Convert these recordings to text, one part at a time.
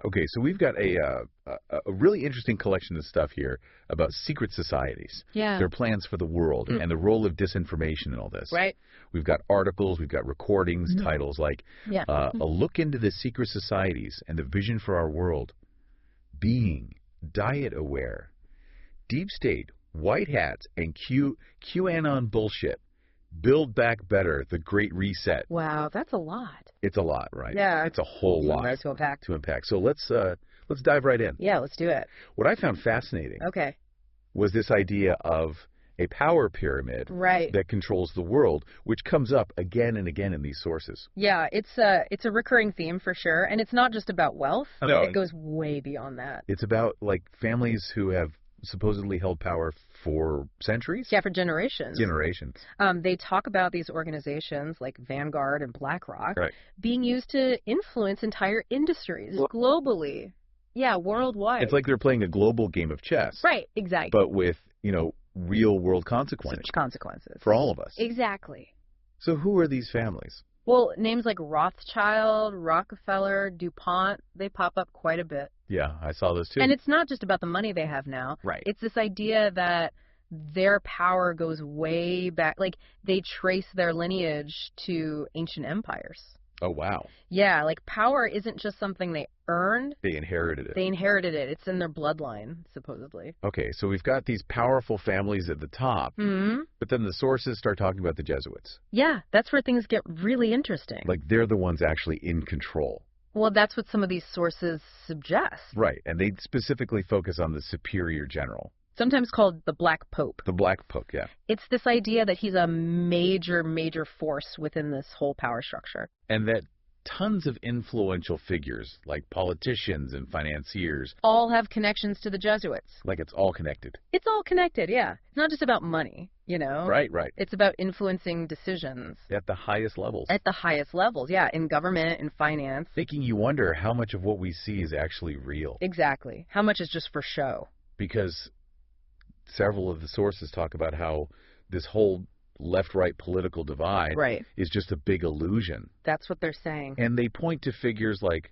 Okay, so we've got a really interesting collection of stuff here about secret societies, Yeah. their plans for the world, and the role of disinformation in all this. Right. We've got articles, we've got recordings, titles like Yeah. A Look into the Secret Societies and the Vision for Our World, Being, Diet Aware, Deep State, White Hats, and QAnon Bullshit, Build Back Better, The Great Reset. Wow, that's a lot. It's a lot, right? Yeah. It's a whole lot There to unpack. to unpack. So let's dive right in. Yeah, let's do it. What I found fascinating Okay. was this idea of a power pyramid Right. that controls the world, which comes up again and again in these sources. Yeah, it's a recurring theme for sure, and it's not just about wealth. No. It goes way beyond that. It's about like families who have supposedly held power for centuries? Yeah, for generations. Generations. They talk about these organizations like Vanguard and BlackRock Right. being used to influence entire industries globally. Yeah, worldwide. It's like they're playing a global game of chess. Right, exactly. But with, real world consequences Such consequences. for all of us. Exactly. So who are these families? Well, names like Rothschild, Rockefeller, DuPont, they pop up quite a bit. Yeah, I saw those too. And it's not just about the money they have now. Right. It's this idea that their power goes way back. Like, they trace their lineage to ancient empires. Oh, wow. Yeah, like, power isn't just something they earned. They inherited it. They inherited it. It's in their bloodline, supposedly. Okay, so we've got these powerful families at the top, but then the sources start talking about the Jesuits. Yeah, that's where things get really interesting. Like they're the ones actually in control. Well, that's what some of these sources suggest. Right, and they specifically focus on the superior general. Sometimes called the Black Pope. The Black Pope, yeah. It's this idea that he's a major, major force within this whole power structure. And that tons of influential figures, like politicians and financiers, all have connections to the Jesuits. like it's all connected. It's all connected, yeah. It's not just about money, Right, right. It's about influencing decisions. At the highest levels. At the highest levels, yeah, in government, in finance. Making you wonder how much of what we see is actually real. Exactly. How much is just for show? Because several of the sources talk about how this whole left-right political divide Right. is just a big illusion. That's what they're saying. And they point to figures like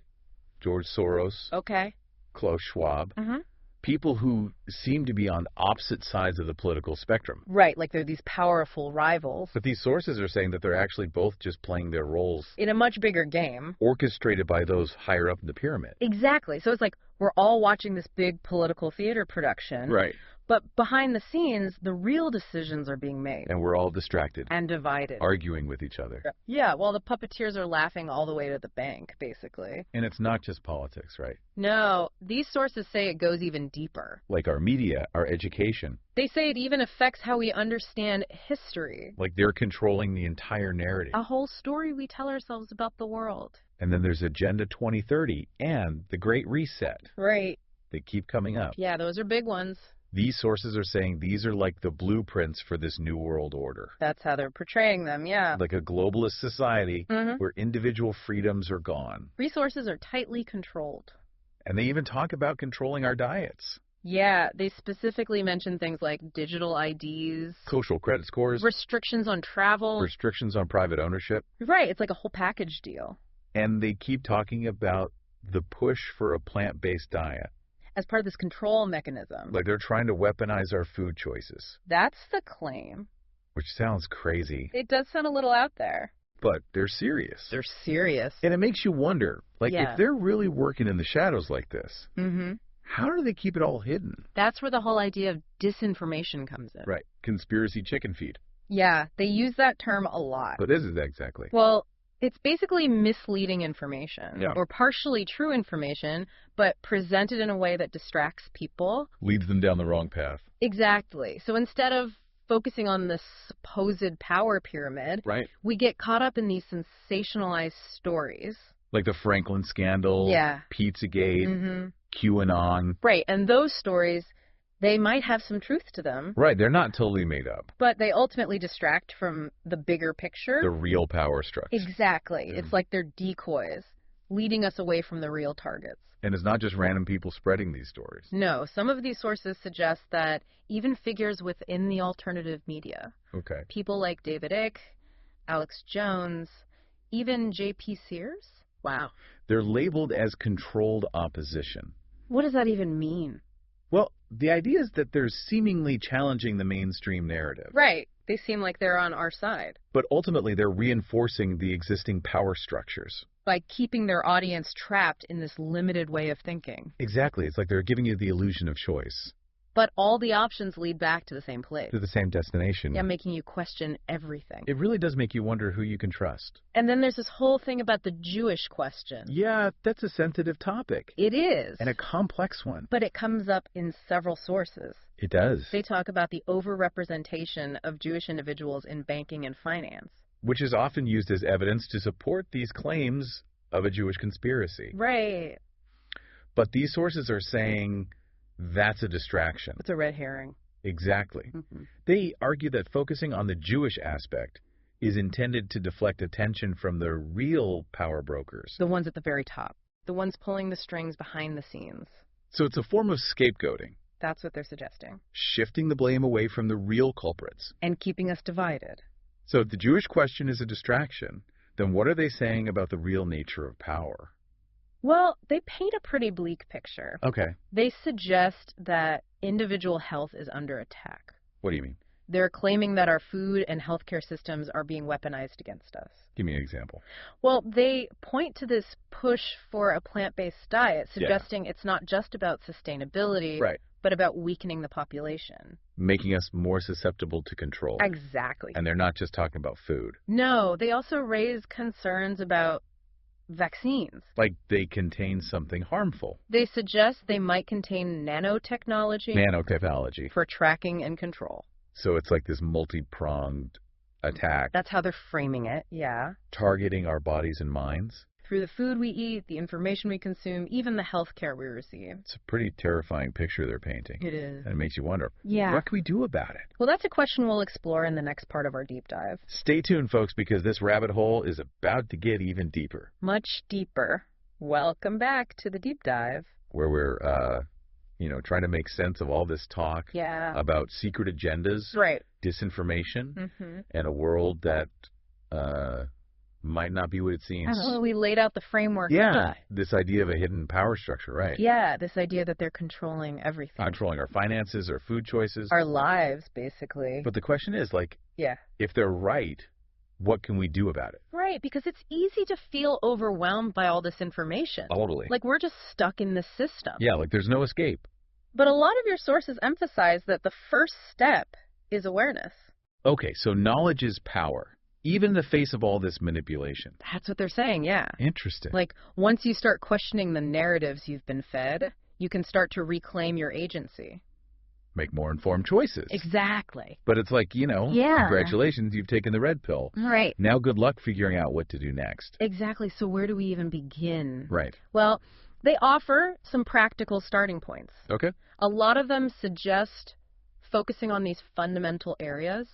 George Soros, Okay. Klaus Schwab, Mm-hmm. people who seem to be on opposite sides of the political spectrum. Right, like they're these powerful rivals But these sources are saying that they're actually both just playing their roles in a much bigger game. orchestrated by those higher up in the pyramid. Exactly. So it's like we're all watching this big political theater production. Right. But behind the scenes, the real decisions are being made. And we're all distracted, And divided. arguing with each other. Yeah, while the puppeteers are laughing all the way to the bank, basically. And it's not just politics, right? No, these sources say it goes even deeper. Like our media, our education. They say it even affects how we understand history. Like they're controlling the entire narrative. A whole story we tell ourselves about the world. And then there's Agenda 2030 and the Great Reset. Right. They keep coming up. Yeah, those are big ones. These sources are saying these are like the blueprints for this new world order. That's how they're portraying them, yeah. Like a globalist society Mhm. where individual freedoms are gone. Resources are tightly controlled. And they even talk about controlling our diets. Yeah, they specifically mention things like digital IDs, Social credit scores, restrictions on travel. restrictions on private ownership. Right, it's like a whole package deal. And they keep talking about the push for a plant-based diet. As part of this control mechanism. Like they're trying to weaponize our food choices, That's the claim. which sounds crazy, It does sound a little out there. but they're serious. They're serious. And it makes you wonder, like Yeah. if they're really working in the shadows like this, Mm-hmm. how do they keep it all hidden? That's where the whole idea of disinformation comes in. Right. Conspiracy chicken feed. Yeah, they use that term a lot. But this is exactly. Well, it's basically misleading information. Yeah. Or partially true information, but presented in a way that distracts people. Leads them down the wrong path. Exactly. So instead of focusing on the supposed power pyramid, Right. we get caught up in these sensationalized stories. Like the Franklin scandal. Yeah. Pizzagate. Mm-hmm. QAnon. Right, and those stories, they might have some truth to them, Right. They're not totally made up. but they ultimately distract from the bigger picture. The real power structure. Exactly. Yeah. It's like they're decoys, leading us away from the real targets. And it's not just random people spreading these stories. No, some of these sources suggest that even figures within the alternative media, Okay. people like David Icke, Alex Jones, even J.P. Sears, Wow. They're labeled as controlled opposition. What does that even mean? Well, the idea is that they're seemingly challenging the mainstream narrative. Right. They seem like they're on our side. But ultimately, they're reinforcing the existing power structures. By keeping their audience trapped in this limited way of thinking. Exactly. It's like they're giving you the illusion of choice. But all the options lead back to the same place. To the same destination. Yeah, making you question everything. It really does make you wonder who you can trust. And then there's this whole thing about the Jewish question. Yeah, that's a sensitive topic. It is. And a complex one. But it comes up in several sources. It does. They talk about the overrepresentation of Jewish individuals in banking and finance. Which is often used as evidence to support these claims of a Jewish conspiracy. Right. But these sources are saying that's a distraction. It's a red herring. Exactly. Mm-hmm. They argue that focusing on the Jewish aspect is intended to deflect attention from the real power brokers. The ones at the very top. The ones pulling the strings behind the scenes. So it's a form of scapegoating. That's what they're suggesting. Shifting the blame away from the real culprits. And keeping us divided. So if the Jewish question is a distraction, then what are they saying about the real nature of power? Well, they paint a pretty bleak picture. Okay. They suggest that individual health is under attack. What do you mean? They're claiming that our food and healthcare systems are being weaponized against us. Give me an example. Well, they point to this push for a plant-based diet, suggesting it's not just about sustainability, right, but about weakening the population. Making us more susceptible to control. Exactly. And they're not just talking about food. No, they also raise concerns about vaccines. Like they contain something harmful. They suggest they might contain nanotechnology. Nanotechnology. For tracking and control. So it's like this multi-pronged attack. That's how they're framing it, yeah. Targeting our bodies and minds. Through the food we eat, the information we consume, even the health care we receive. It's a pretty terrifying picture they're painting. It is. And it makes you wonder, yeah, what can we do about it? Well, that's a question we'll explore in the next part of our deep dive. Stay tuned, folks, because this rabbit hole is about to get even deeper. Much deeper. Welcome back to the deep dive. Where we're, trying to make sense of all this talk about secret agendas, right, disinformation, and a world that might not be what it seems. Oh, we laid out the framework. Yeah, this idea of a hidden power structure, right? Yeah, this idea that they're controlling everything. Controlling our finances, our food choices. Our lives, basically. But the question is, if they're right, what can we do about it? Right, because it's easy to feel overwhelmed by all this information. Totally. Like we're just stuck in this system. Yeah, like there's no escape. But a lot of your sources emphasize that the first step is awareness. Okay, so knowledge is power. Even in the face of all this manipulation. That's what they're saying, yeah. Interesting. Like, once you start questioning the narratives you've been fed, you can start to reclaim your agency. Make more informed choices. Exactly. But it's like, congratulations, you've taken the red pill. Right. Now good luck figuring out what to do next. Exactly. So where do we even begin? Right. Well, they offer some practical starting points. Okay. A lot of them suggest focusing on these fundamental areas.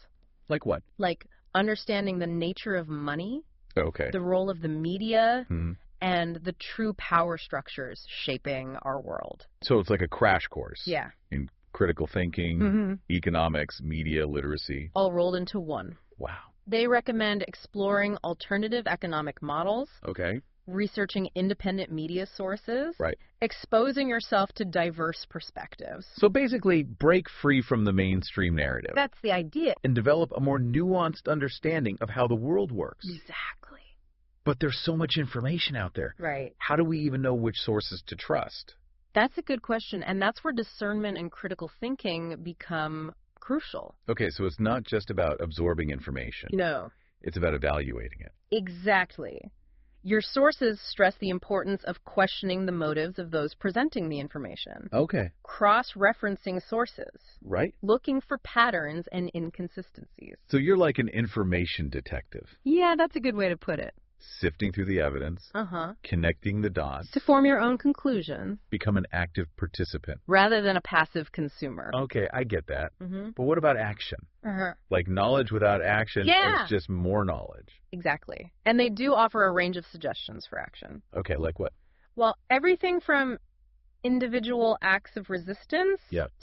Like what? Like understanding the nature of money, the role of the media, and the true power structures shaping our world. So it's like a crash course. Yeah. In critical thinking, economics, media literacy. All rolled into one. Wow. They recommend exploring alternative economic models. Okay. Researching independent media sources. Right. Exposing yourself to diverse perspectives. So basically, break free from the mainstream narrative. That's the idea. And develop a more nuanced understanding of how the world works. Exactly. But there's so much information out there. Right. How do we even know which sources to trust? That's a good question. And that's where discernment and critical thinking become crucial. Okay, so it's not just about absorbing information. No. It's about evaluating it. Exactly. Your sources stress the importance of questioning the motives of those presenting the information. Okay. Cross-referencing sources. Right. Looking for patterns and inconsistencies. So you're like an information detective. Yeah, that's a good way to put it. Sifting through the evidence. Connecting the dots. To form your own conclusions. Become an active participant. Rather than a passive consumer. Okay, I get that. But what about action? Like knowledge without action is just more knowledge. Exactly. And they do offer a range of suggestions for action. Okay, like what? Well, everything from individual acts of resistance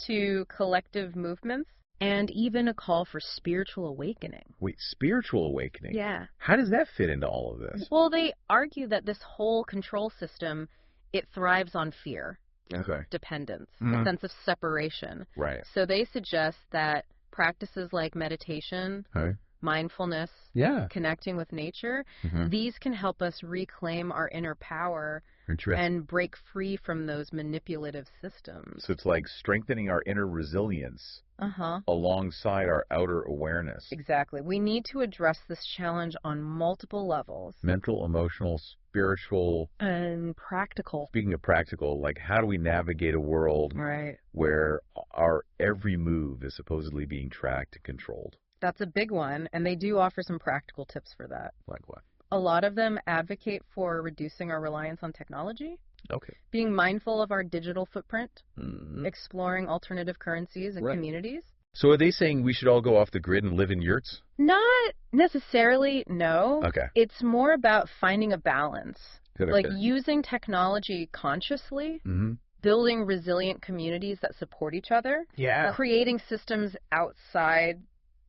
to collective movements. and even a call for spiritual awakening. Wait, spiritual awakening? Yeah. How does that fit into all of this? Well, they argue that this whole control system, it thrives on fear, Okay. dependence, Mhm. a sense of separation. Right. So they suggest that practices like meditation, Okay. mindfulness, Yeah. connecting with nature, Mhm. these can help us reclaim our inner power Interesting. and break free from those manipulative systems. So it's like strengthening our inner resilience Uh-huh. alongside our outer awareness. Exactly. We need to address this challenge on multiple levels. Mental, emotional, spiritual. And practical. Speaking of practical, like how do we navigate a world Right. where our every move is supposedly being tracked and controlled? That's a big one, and they do offer some practical tips for that. Like what? A lot of them advocate for reducing our reliance on technology, Okay. being mindful of our digital footprint, Mhm. exploring alternative currencies and Right. communities. So are they saying we should all go off the grid and live in yurts? Not necessarily, no. Okay. It's more about finding a balance. Good, Like okay. using technology consciously, Mm-hmm. building resilient communities that support each other, Yeah. creating systems outside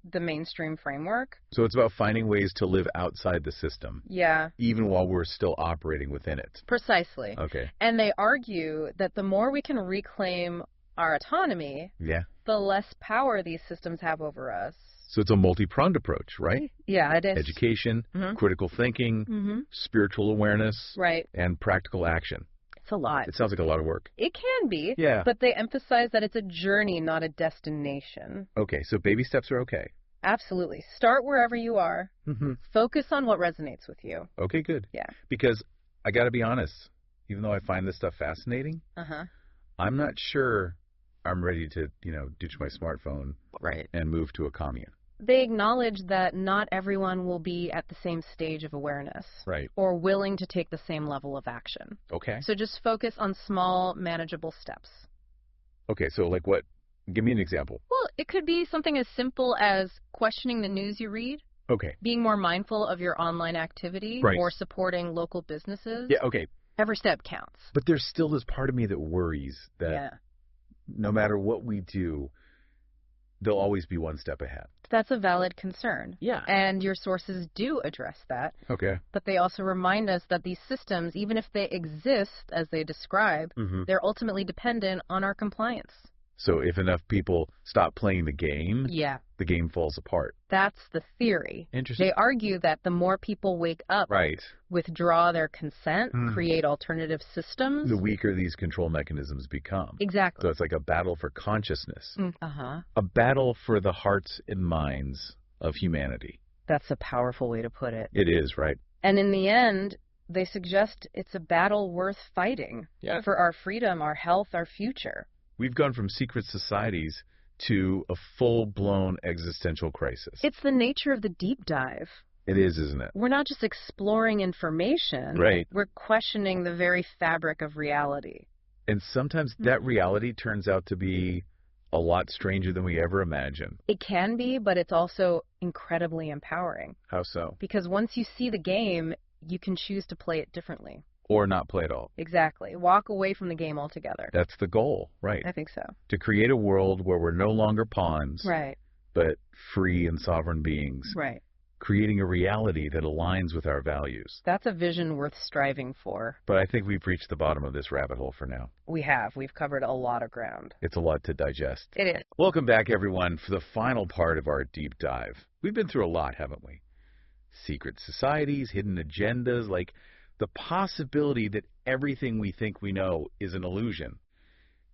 the mainstream framework. So it's about finding ways to live outside the system, Yeah, even while we're still operating within it. precisely. Okay. And they argue that the more we can reclaim our autonomy, Yeah. the less power these systems have over us. So it's a multi-pronged approach, right? Yeah, it is. Education, Mhm. critical thinking, Mhm. spiritual awareness, Right. and practical action. It's a lot. It sounds like a lot of work. It can be. Yeah. But they emphasize that it's a journey, not a destination. Okay, so baby steps are okay. Absolutely. Start wherever you are. Mm-hmm. Focus on what resonates with you. Okay, good. Yeah. Because I got to be honest, even though I find this stuff fascinating, Uh-huh. I'm not sure I'm ready to, ditch my smartphone Right. and move to a commune. They acknowledge that not everyone will be at the same stage of awareness Right. or willing to take the same level of action. Okay. So just focus on small, manageable steps. Okay, so like what? Give me an example. Well, it could be something as simple as questioning the news you read, Okay. being more mindful of your online activity, Right. or supporting local businesses. Yeah, okay. Every step counts. But there's still this part of me that worries that Yeah. no matter what we do, they'll always be one step ahead. That's a valid concern. Yeah. And your sources do address that. Okay. But they also remind us that these systems, even if they exist as they describe, Mm-hmm. they're ultimately dependent on our compliance. So if enough people stop playing the game, Yeah. the game falls apart. That's the theory. Interesting. They argue that the more people wake up, Right. withdraw their consent, Mm. create alternative systems. The weaker these control mechanisms become. Exactly. So it's like a battle for consciousness, Uh-huh. a battle for the hearts and minds of humanity. That's a powerful way to put it. It is, right? And in the end, they suggest it's a battle worth fighting Yeah. for our freedom, our health, our future. We've gone from secret societies to a full-blown existential crisis. It's the nature of the deep dive. It is, isn't it? We're not just exploring information. Right. We're questioning the very fabric of reality. And sometimes that reality turns out to be a lot stranger than we ever imagined. It can be, but it's also incredibly empowering. How so? Because once you see the game, you can choose to play it differently. Or not play at all. Exactly. Walk away from the game altogether. That's the goal, right? I think so. To create a world where we're no longer pawns, Right. but free and sovereign beings. Right. Creating a reality that aligns with our values. That's a vision worth striving for. But I think we've reached the bottom of this rabbit hole for now. We have. We've covered a lot of ground. It's a lot to digest. It is. Welcome back, everyone, for the final part of our deep dive. We've been through a lot, haven't we? Secret societies, hidden agendas, like the possibility that everything we think we know is an illusion.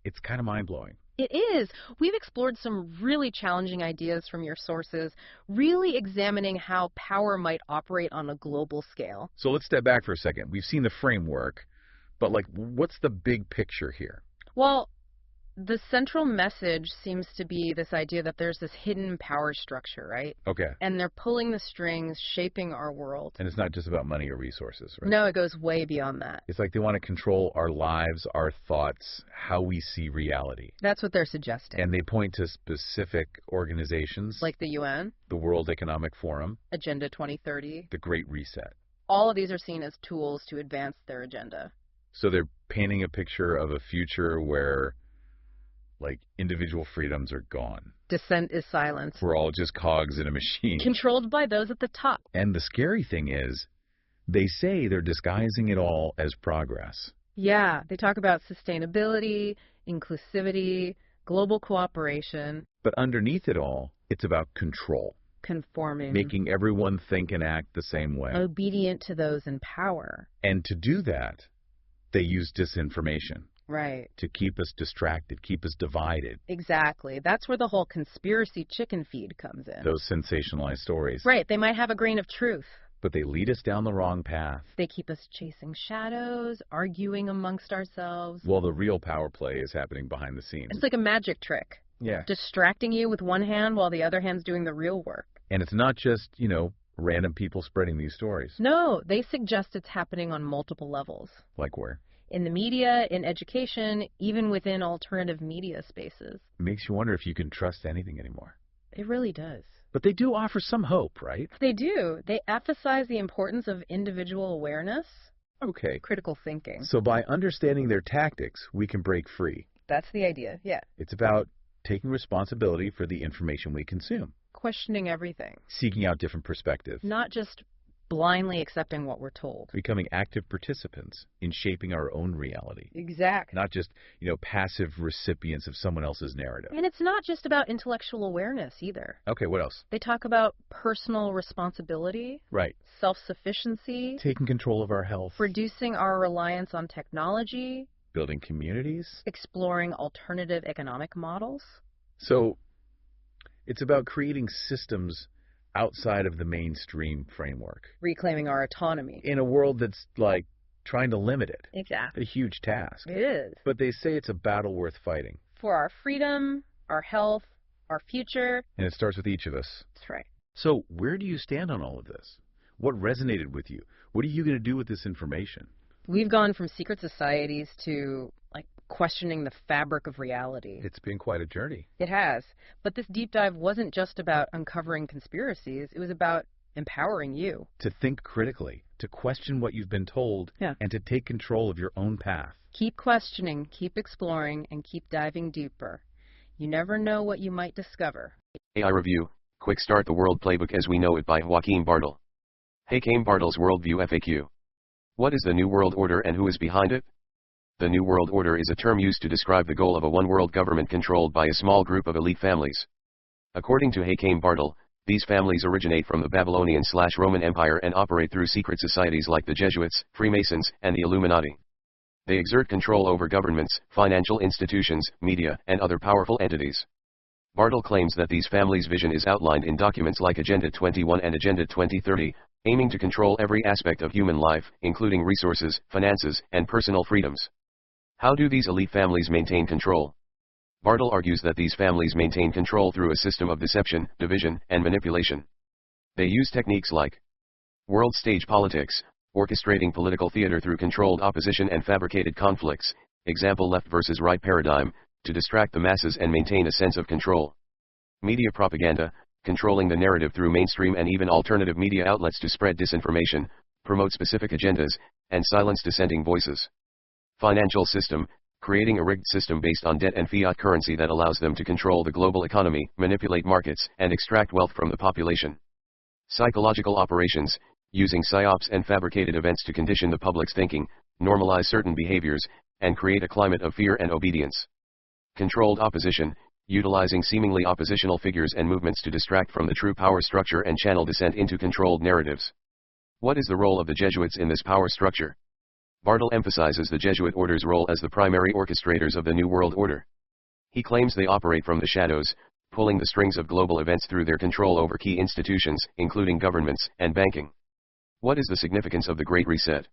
It's kind of mind-blowing. It is. We've explored some really challenging ideas from your sources, really examining how power might operate on a global scale. So let's step back for a second. We've seen the framework, but like, what's the big picture here? Well, the central message seems to be this idea that there's this hidden power structure, right? Okay. And they're pulling the strings, shaping our world. And it's not just about money or resources, right? No, it goes way beyond that. It's like they want to control our lives, our thoughts, how we see reality. That's what they're suggesting. And they point to specific organizations Like the UN, the World Economic Forum, Agenda 2030. the Great Reset. All of these are seen as tools to advance their agenda. So they're painting a picture of a future where Like individual freedoms are gone. Dissent is silence. We're all just cogs in a machine. Controlled by those at the top. And the scary thing is, they say they're disguising it all as progress. Yeah, they talk about sustainability, inclusivity, global cooperation. But underneath it all, it's about control. Conforming. Making everyone think and act the same way. Obedient to those in power. And to do that, they use disinformation. Right. To keep us distracted, keep us divided. Exactly. That's where the whole conspiracy chicken feed comes in. Those sensationalized stories. Right. They might have a grain of truth. But they lead us down the wrong path. They keep us chasing shadows, arguing amongst ourselves. While the real power play is happening behind the scenes. It's like a magic trick. Yeah. Distracting you with one hand while the other hand's doing the real work. And it's not just, random people spreading these stories. No, they suggest it's happening on multiple levels. Like where? In the media, in education, even within alternative media spaces. It makes you wonder if you can trust anything anymore. It really does. But they do offer some hope, right? They do. They emphasize the importance of individual awareness. Okay. Critical thinking. So by understanding their tactics, we can break free. That's the idea, yeah. It's about taking responsibility for the information we consume. Questioning everything. Seeking out different perspectives. Not just blindly accepting what we're told. Becoming active participants in shaping our own reality. Exactly. Not just, passive recipients of someone else's narrative. And it's not just about intellectual awareness either. Okay, what else? They talk about personal responsibility. Right. Self-sufficiency. Taking control of our health. Reducing our reliance on technology. Building communities. Exploring alternative economic models. So, it's about creating systems outside of the mainstream framework. Reclaiming our autonomy. In a world that's, trying to limit it. Exactly. A huge task. It is. But they say it's a battle worth fighting. For our freedom, our health, our future. And it starts with each of us. That's right. So, where do you stand on all of this? What resonated with you? What are you going to do with this information? We've gone from secret societies to, questioning the fabric of reality. It's been quite a journey. It has. But this deep dive wasn't just about uncovering conspiracies. It was about empowering you. To think critically, to question what you've been told, and to take control of your own path. Keep questioning, keep exploring, and keep diving deeper. You never know what you might discover. AI Review, Quick Start: The World Playbook as We Know It by Joachim Bartoll. Joachim Bartoll's Worldview FAQ. What is the New World Order and who is behind it? The New World Order is a term used to describe the goal of a one-world government controlled by a small group of elite families. According to Joachim Bartoll, these families originate from the Babylonian/Roman Empire and operate through secret societies like the Jesuits, Freemasons, and the Illuminati. They exert control over governments, financial institutions, media, and other powerful entities. Bartoll claims that these families' vision is outlined in documents like Agenda 21 and Agenda 2030, aiming to control every aspect of human life, including resources, finances, and personal freedoms. How do these elite families maintain control? Bartoll argues that these families maintain control through a system of deception, division, and manipulation. They use techniques like world stage politics, orchestrating political theater through controlled opposition and fabricated conflicts, example left versus right paradigm, to distract the masses and maintain a sense of control. Media propaganda, controlling the narrative through mainstream and even alternative media outlets to spread disinformation, promote specific agendas, and silence dissenting voices. Financial system, creating a rigged system based on debt and fiat currency that allows them to control the global economy, manipulate markets, and extract wealth from the population. Psychological operations, using psyops and fabricated events to condition the public's thinking, normalize certain behaviors, and create a climate of fear and obedience. Controlled opposition, utilizing seemingly oppositional figures and movements to distract from the true power structure and channel dissent into controlled narratives. What is the role of the Jesuits in this power structure? Bartoll emphasizes the Jesuit order's role as the primary orchestrators of the New World Order. He claims they operate from the shadows, pulling the strings of global events through their control over key institutions, including governments and banking. What is the significance of the Great Reset?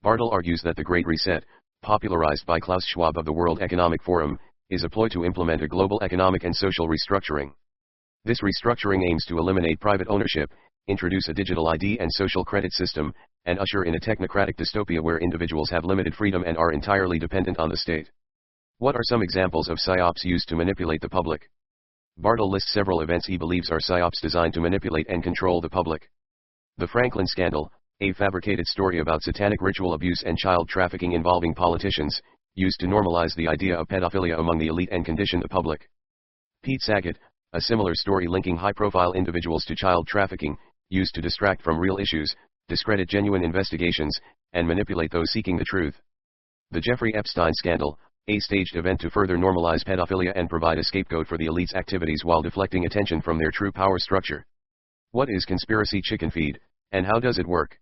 Bartoll argues that the Great Reset, popularized by Klaus Schwab of the World Economic Forum, is a ploy to implement a global economic and social restructuring. This restructuring aims to eliminate private ownership, introduce a digital ID and social credit system, and usher in a technocratic dystopia where individuals have limited freedom and are entirely dependent on the state. What are some examples of psyops used to manipulate the public? Bartoll lists several events he believes are psyops designed to manipulate and control the public. The Franklin Scandal, a fabricated story about satanic ritual abuse and child trafficking involving politicians, used to normalize the idea of pedophilia among the elite and condition the public. Pete Sackett, a similar story linking high-profile individuals to child trafficking, used to distract from real issues, discredit genuine investigations, and manipulate those seeking the truth. The Jeffrey Epstein scandal, a staged event to further normalize pedophilia and provide a scapegoat for the elite's activities while deflecting attention from their true power structure. What is conspiracy chicken feed, and how does it work?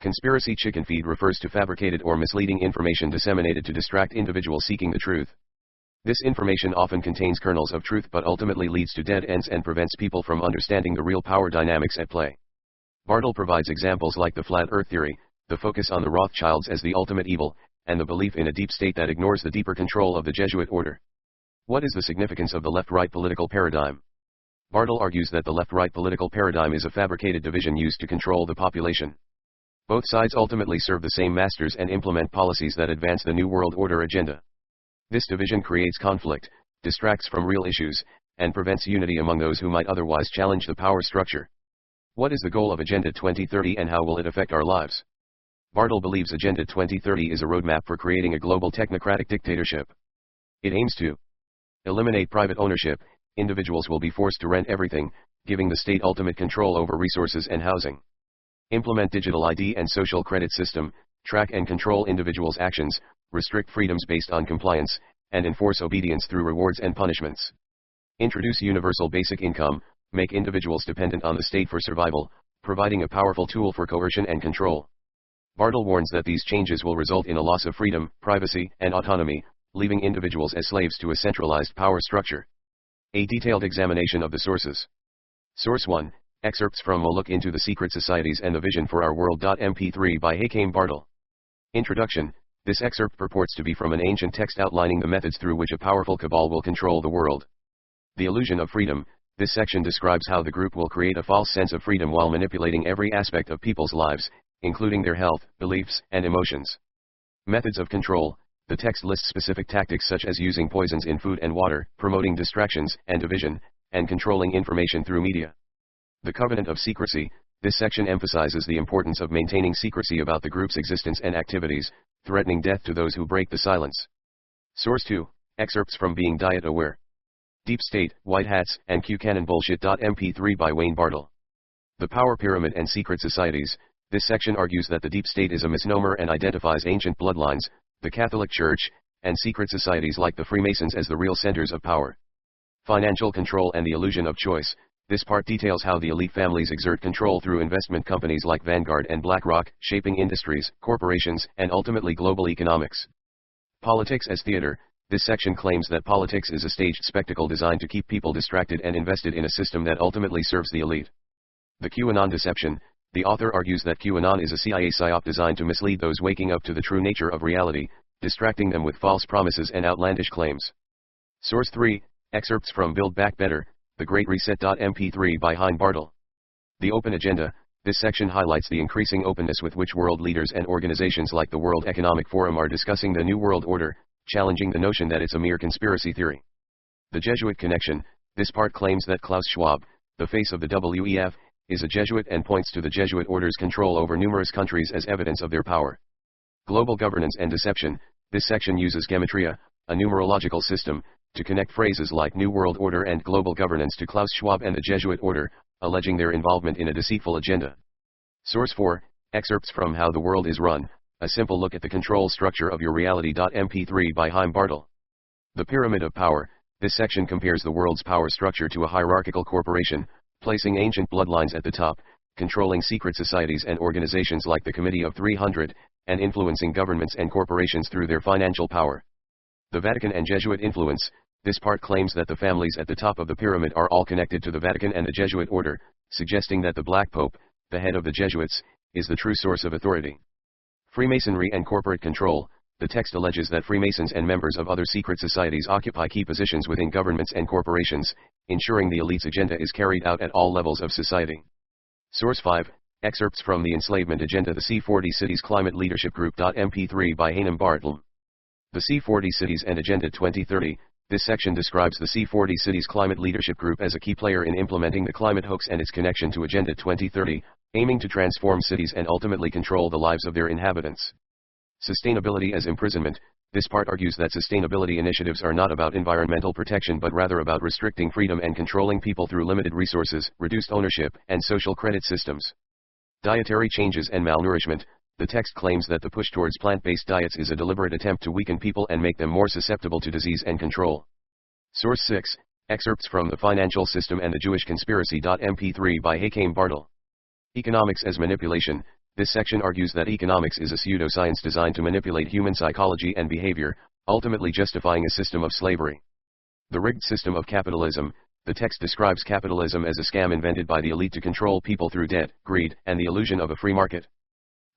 Conspiracy chicken feed refers to fabricated or misleading information disseminated to distract individuals seeking the truth. This information often contains kernels of truth but ultimately leads to dead ends and prevents people from understanding the real power dynamics at play. Bartoll provides examples like the flat earth theory, the focus on the Rothschilds as the ultimate evil, and the belief in a deep state that ignores the deeper control of the Jesuit order. What is the significance of the left-right political paradigm? Bartoll argues that the left-right political paradigm is a fabricated division used to control the population. Both sides ultimately serve the same masters and implement policies that advance the New World Order agenda. This division creates conflict, distracts from real issues, and prevents unity among those who might otherwise challenge the power structure. What is the goal of Agenda 2030 and how will it affect our lives? Bartoll believes Agenda 2030 is a roadmap for creating a global technocratic dictatorship. It aims to eliminate private ownership. Individuals will be forced to rent everything, giving the state ultimate control over resources and housing. Implement digital ID and social credit system, track and control individuals' actions, restrict freedoms based on compliance, and enforce obedience through rewards and punishments. Introduce universal basic income, make individuals dependent on the state for survival, providing a powerful tool for coercion and control. Bartoll warns that these changes will result in a loss of freedom, privacy, and autonomy, leaving individuals as slaves to a centralized power structure. A detailed examination of the sources. Source 1, excerpts from A Look into the Secret Societies and the Vision for Our World. MP3 by Joachim Bartoll. Introduction. This excerpt purports to be from an ancient text outlining the methods through which a powerful cabal will control the world. The illusion of freedom. This section describes how the group will create a false sense of freedom while manipulating every aspect of people's lives, including their health, beliefs, and emotions. Methods of control. The text lists specific tactics such as using poisons in food and water, promoting distractions and division, and controlling information through media. The covenant of secrecy. This section emphasizes the importance of maintaining secrecy about the group's existence and activities, threatening death to those who break the silence. Source 2, excerpts from Being Diet Aware. Deep State, White Hats, and Q-Canon Bullshit. MP3 by Joachim Bartoll. The Power Pyramid and Secret Societies. This section argues that the deep state is a misnomer and identifies ancient bloodlines, the Catholic Church, and secret societies like the Freemasons as the real centers of power. Financial control and the illusion of choice. This part details how the elite families exert control through investment companies like Vanguard and BlackRock, shaping industries, corporations, and ultimately global economics. Politics as theater. This section claims that politics is a staged spectacle designed to keep people distracted and invested in a system that ultimately serves the elite. The QAnon deception. The author argues that QAnon is a CIA psyop designed to mislead those waking up to the true nature of reality, distracting them with false promises and outlandish claims. Source 3, excerpts from Build Back Better, The Great Reset. MP3 by Joachim Bartoll. The Open Agenda. This section highlights the increasing openness with which world leaders and organizations like the World Economic Forum are discussing the New World Order, challenging the notion that it's a mere conspiracy theory. The Jesuit connection. This part claims that Klaus Schwab, the face of the WEF, is a Jesuit and points to the Jesuit order's control over numerous countries as evidence of their power. Global governance and deception. This section uses gematria, a numerological system, to connect phrases like New World Order and global governance to Klaus Schwab and the Jesuit order, alleging their involvement in a deceitful agenda. Source 4, excerpts from How the World is Run, a simple look at the control structure of your reality. MP3 by Joachim Bartoll. The Pyramid of Power. This section compares the world's power structure to a hierarchical corporation, placing ancient bloodlines at the top, controlling secret societies and organizations like the Committee of 300, and influencing governments and corporations through their financial power. The Vatican and Jesuit influence. This part claims that the families at the top of the pyramid are all connected to the Vatican and the Jesuit order, suggesting that the Black Pope, the head of the Jesuits, is the true source of authority. Freemasonry and corporate control. The text alleges that Freemasons and members of other secret societies occupy key positions within governments and corporations, ensuring the elite's agenda is carried out at all levels of society. Source 5, excerpts from The Enslavement Agenda. The C40 Cities Climate Leadership Group. MP3 by Joachim Bartoll. The C40 Cities and Agenda 2030. This section describes the C40 Cities Climate Leadership Group as a key player in implementing the climate hoax and its connection to Agenda 2030, aiming to transform cities and ultimately control the lives of their inhabitants. Sustainability as imprisonment. This part argues that sustainability initiatives are not about environmental protection but rather about restricting freedom and controlling people through limited resources, reduced ownership, and social credit systems. Dietary changes and malnourishment. The text claims that the push towards plant-based diets is a deliberate attempt to weaken people and make them more susceptible to disease and control. Source 6. Excerpts from The Financial System and the Jewish Conspiracy. MP3 by Joachim Bartoll. Economics as Manipulation. This section argues that economics is a pseudoscience designed to manipulate human psychology and behavior, ultimately justifying a system of slavery. The rigged system of capitalism. The text describes capitalism as a scam invented by the elite to control people through debt, greed, and the illusion of a free market.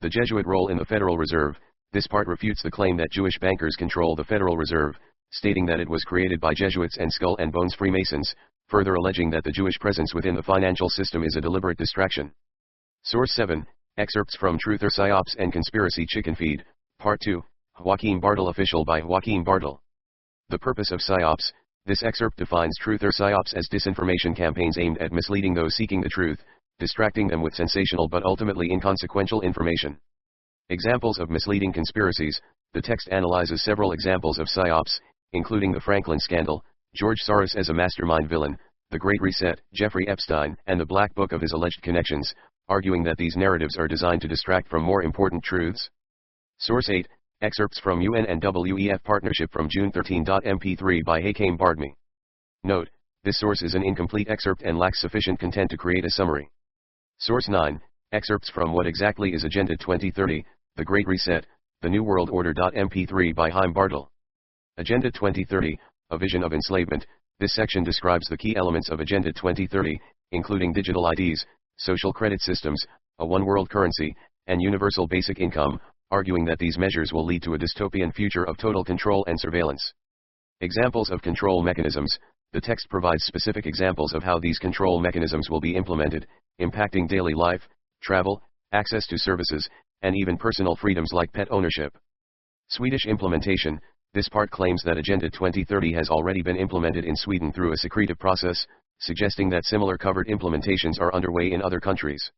The Jesuit role in the Federal Reserve. This part refutes the claim that Jewish bankers control the Federal Reserve, stating that it was created by Jesuits and Skull and Bones Freemasons, further alleging that the Jewish presence within the financial system is a deliberate distraction. Source 7. Excerpts from Truth or Psyops and Conspiracy Chicken Feed, Part 2. Joachim Bartoll. Official by Joachim Bartoll. The purpose of psyops. This excerpt defines truth or psyops as disinformation campaigns aimed at misleading those seeking the truth, distracting them with sensational but ultimately inconsequential information. Examples of misleading conspiracies. The text analyzes several examples of psyops, including the Franklin scandal, George Soros as a mastermind villain, the Great Reset, Jeffrey Epstein, and the Black Book of his alleged connections, arguing that these narratives are designed to distract from more important truths. Source 8. Excerpts from UN and WEF Partnership from June 13. MP3 by Joachim Bartoll. Note: this source is an incomplete excerpt and lacks sufficient content to create a summary. Source 9. Excerpts from What Exactly is Agenda 2030, The Great Reset, The New World Order. MP3 by Joachim Bartoll. Agenda 2030, A Vision of Enslavement. This section describes the key elements of Agenda 2030, including digital IDs, social credit systems, a one-world currency, and universal basic income, arguing that these measures will lead to a dystopian future of total control and surveillance. Examples of control mechanisms. The text provides specific examples of how these control mechanisms will be implemented, impacting daily life, travel, access to services, and even personal freedoms like pet ownership. Swedish implementation. This part claims that Agenda 2030 has already been implemented in Sweden through a secretive process, suggesting that similar covert implementations are underway in other countries.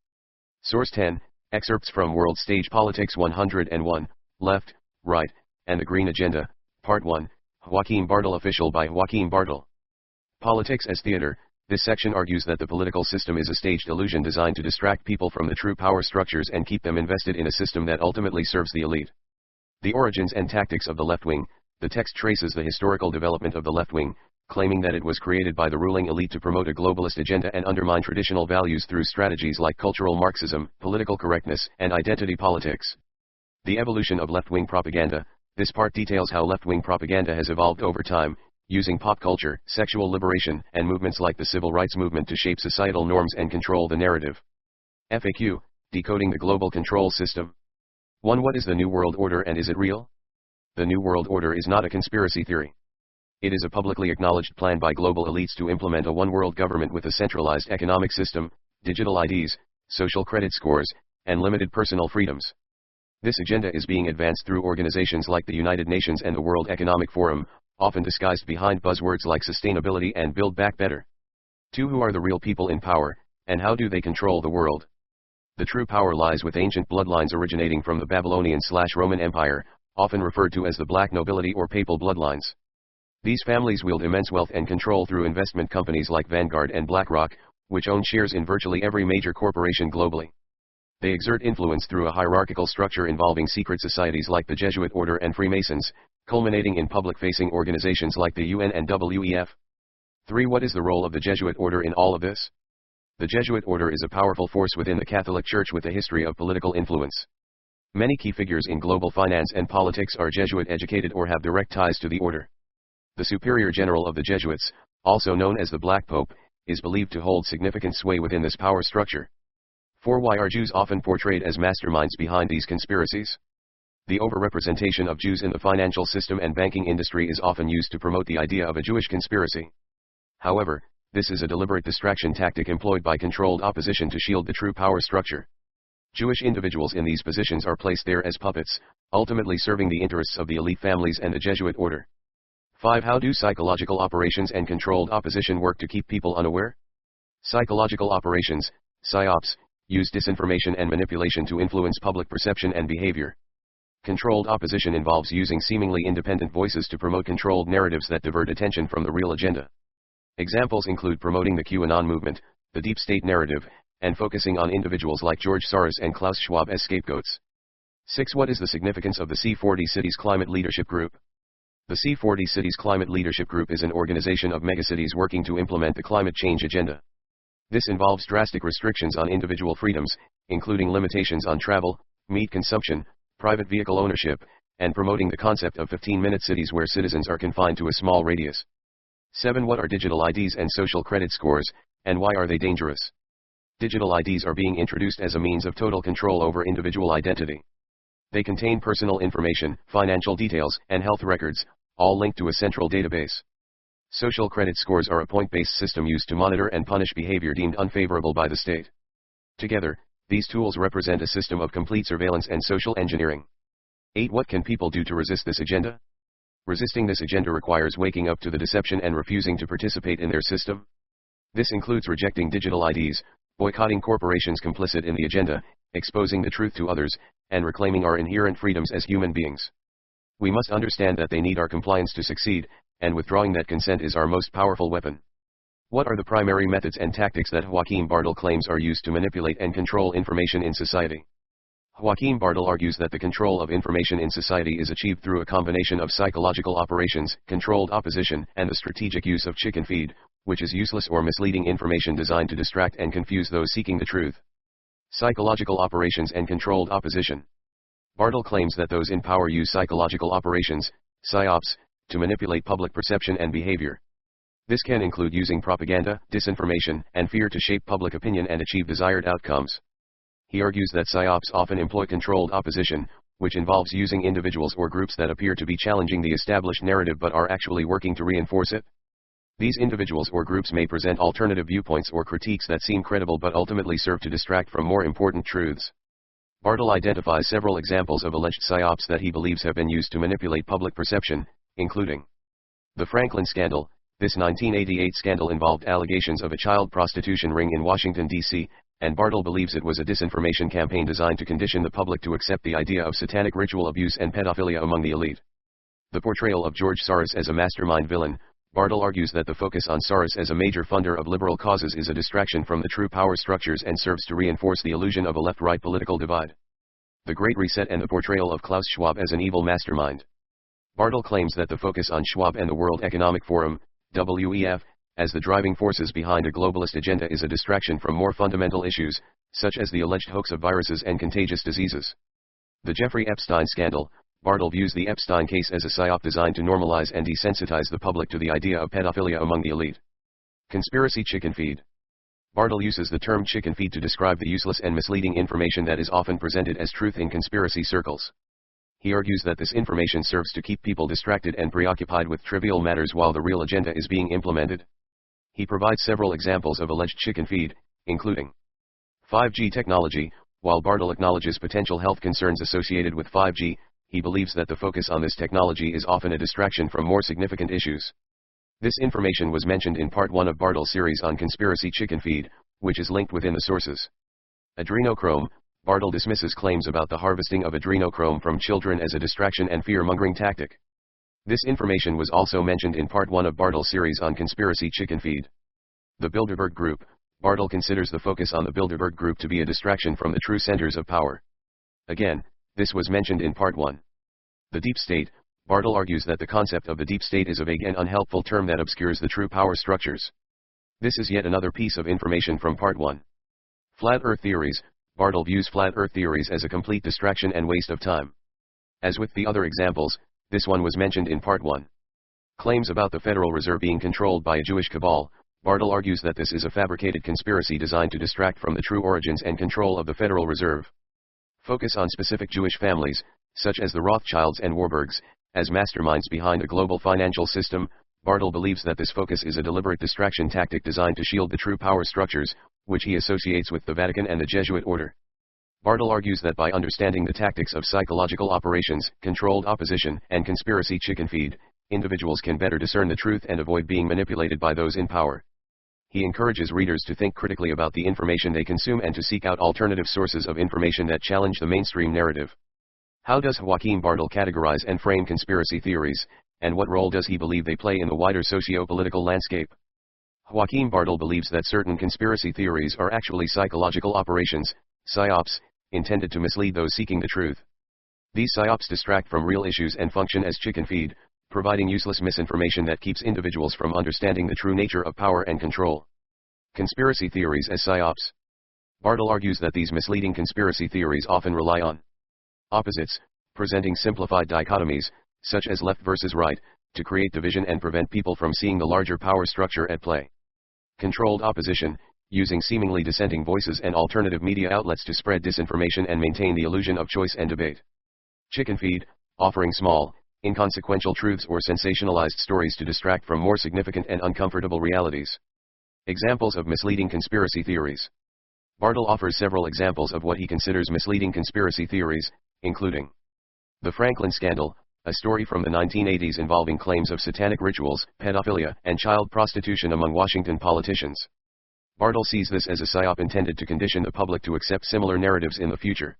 Source 10. Excerpts from World Stage Politics 101, Left, Right, and the Green Agenda, Part 1, Joachim Bartoll. Official by Joachim Bartoll. Politics as Theater. This section argues that the political system is a staged illusion designed to distract people from the true power structures and keep them invested in a system that ultimately serves the elite. The origins and tactics of the left wing. The text traces the historical development of the left wing, claiming that it was created by the ruling elite to promote a globalist agenda and undermine traditional values through strategies like cultural Marxism, political correctness, and identity politics. The evolution of left-wing propaganda. This part details how left-wing propaganda has evolved over time, using pop culture, sexual liberation, and movements like the civil rights movement to shape societal norms and control the narrative. FAQ. Decoding the global control system. 1. What is the New World Order and is it real? The New World Order is not a conspiracy theory. It is a publicly acknowledged plan by global elites to implement a one-world government with a centralized economic system, digital IDs, social credit scores, and limited personal freedoms. This agenda is being advanced through organizations like the United Nations and the World Economic Forum, often disguised behind buzzwords like sustainability and Build Back Better. 2. Who are the real people in power, and how do they control the world? The true power lies with ancient bloodlines originating from the Babylonian/Roman Empire, often referred to as the Black Nobility or Papal bloodlines. These families wield immense wealth and control through investment companies like Vanguard and BlackRock, which own shares in virtually every major corporation globally. They exert influence through a hierarchical structure involving secret societies like the Jesuit Order and Freemasons, culminating in public-facing organizations like the UN and WEF. 3. What is the role of the Jesuit Order in all of this? The Jesuit Order is a powerful force within the Catholic Church with a history of political influence. Many key figures in global finance and politics are Jesuit-educated or have direct ties to the order. The Superior General of the Jesuits, also known as the Black Pope, is believed to hold significant sway within this power structure. 4. Why are Jews often portrayed as masterminds behind these conspiracies? The overrepresentation of Jews in the financial system and banking industry is often used to promote the idea of a Jewish conspiracy. However, this is a deliberate distraction tactic employed by controlled opposition to shield the true power structure. Jewish individuals in these positions are placed there as puppets, ultimately serving the interests of the elite families and the Jesuit order. 5. How do psychological operations and controlled opposition work to keep people unaware? Psychological operations, psyops, use disinformation and manipulation to influence public perception and behavior. Controlled opposition involves using seemingly independent voices to promote controlled narratives that divert attention from the real agenda. Examples include promoting the QAnon movement, the deep state narrative, and focusing on individuals like George Soros and Klaus Schwab as scapegoats. 6. What is the significance of the C40 Cities Climate Leadership Group? The C40 Cities Climate Leadership Group is an organization of megacities working to implement the climate change agenda. This involves drastic restrictions on individual freedoms, including limitations on travel, meat consumption, private vehicle ownership, and promoting the concept of 15-minute cities where citizens are confined to a small radius. 7. What are digital IDs and social credit scores, and why are they dangerous? Digital IDs are being introduced as a means of total control over individual identity. They contain personal information, financial details, and health records, all linked to a central database. Social credit scores are a point-based system used to monitor and punish behavior deemed unfavorable by the state. Together, these tools represent a system of complete surveillance and social engineering. 8. What can people do to resist this agenda? Resisting this agenda requires waking up to the deception and refusing to participate in their system. This includes rejecting digital IDs, boycotting corporations complicit in the agenda, exposing the truth to others, and reclaiming our inherent freedoms as human beings. We must understand that they need our compliance to succeed, and withdrawing that consent is our most powerful weapon. What are the primary methods and tactics that Joachim Bartoll claims are used to manipulate and control information in society? Joachim Bartoll argues that the control of information in society is achieved through a combination of psychological operations, controlled opposition, and the strategic use of chicken feed, which is useless or misleading information designed to distract and confuse those seeking the truth. Psychological operations and controlled opposition. Bartoll claims that those in power use psychological operations, psyops, to manipulate public perception and behavior. This can include using propaganda, disinformation, and fear to shape public opinion and achieve desired outcomes. He argues that psyops often employ controlled opposition, which involves using individuals or groups that appear to be challenging the established narrative but are actually working to reinforce it. These individuals or groups may present alternative viewpoints or critiques that seem credible but ultimately serve to distract from more important truths. Bartoll identifies several examples of alleged psyops that he believes have been used to manipulate public perception, including the Franklin scandal. This 1988 scandal involved allegations of a child prostitution ring in Washington, D.C., and Bartoll believes it was a disinformation campaign designed to condition the public to accept the idea of satanic ritual abuse and pedophilia among the elite. The portrayal of George Soros as a mastermind villain. Bartoll argues that the focus on Soros as a major funder of liberal causes is a distraction from the true power structures and serves to reinforce the illusion of a left-right political divide. The Great Reset and the portrayal of Klaus Schwab as an evil mastermind. Bartoll claims that the focus on Schwab and the World Economic Forum, WEF, as the driving forces behind a globalist agenda is a distraction from more fundamental issues, such as the alleged hoax of viruses and contagious diseases. The Jeffrey Epstein scandal. Bartoll views the Epstein case as a psyop designed to normalize and desensitize the public to the idea of pedophilia among the elite. Conspiracy chicken feed. Bartoll uses the term chicken feed to describe the useless and misleading information that is often presented as truth in conspiracy circles. He argues that this information serves to keep people distracted and preoccupied with trivial matters while the real agenda is being implemented. He provides several examples of alleged chicken feed, including 5G technology. While Bartoll acknowledges potential health concerns associated with 5G, he believes that the focus on this technology is often a distraction from more significant issues. This information was mentioned in Part 1 of Bartoll's series on conspiracy chicken feed, which is linked within the sources. Adrenochrome. Bartoll dismisses claims about the harvesting of adrenochrome from children as a distraction and fear-mongering tactic. This information was also mentioned in Part 1 of Bartoll's series on conspiracy chicken feed. The Bilderberg Group. Bartoll considers the focus on the Bilderberg Group to be a distraction from the true centers of power. Again, this was mentioned in Part 1. The Deep State. Bartoll argues that the concept of the deep state is a vague and unhelpful term that obscures the true power structures. This is yet another piece of information from Part 1. Flat Earth theories. Bartoll views flat Earth theories as a complete distraction and waste of time. As with the other examples, this one was mentioned in Part 1. Claims about the Federal Reserve being controlled by a Jewish cabal. Bartoll argues that this is a fabricated conspiracy designed to distract from the true origins and control of the Federal Reserve. Focus on specific Jewish families, such as the Rothschilds and Warburgs, as masterminds behind a global financial system. Bartoll believes that this focus is a deliberate distraction tactic designed to shield the true power structures, which he associates with the Vatican and the Jesuit order. Bartoll argues that by understanding the tactics of psychological operations, controlled opposition, and conspiracy chicken feed, individuals can better discern the truth and avoid being manipulated by those in power. He encourages readers to think critically about the information they consume and to seek out alternative sources of information that challenge the mainstream narrative. How does Joachim Bartoll categorize and frame conspiracy theories, and what role does he believe they play in the wider socio-political landscape? Joachim Bartoll believes that certain conspiracy theories are actually psychological operations, psyops, intended to mislead those seeking the truth. These psyops distract from real issues and function as chicken feed, providing useless misinformation that keeps individuals from understanding the true nature of power and control. Conspiracy theories as psyops. Bartoll argues that these misleading conspiracy theories often rely on opposites, presenting simplified dichotomies, such as left versus right, to create division and prevent people from seeing the larger power structure at play. Controlled opposition, using seemingly dissenting voices and alternative media outlets to spread disinformation and maintain the illusion of choice and debate. Chicken feed, offering small, inconsequential truths or sensationalized stories to distract from more significant and uncomfortable realities. Examples of misleading conspiracy theories. Bartoll offers several examples of what he considers misleading conspiracy theories, including the Franklin scandal, a story from the 1980s involving claims of satanic rituals, pedophilia, and child prostitution among Washington politicians. Bartoll sees this as a psyop intended to condition the public to accept similar narratives in the future.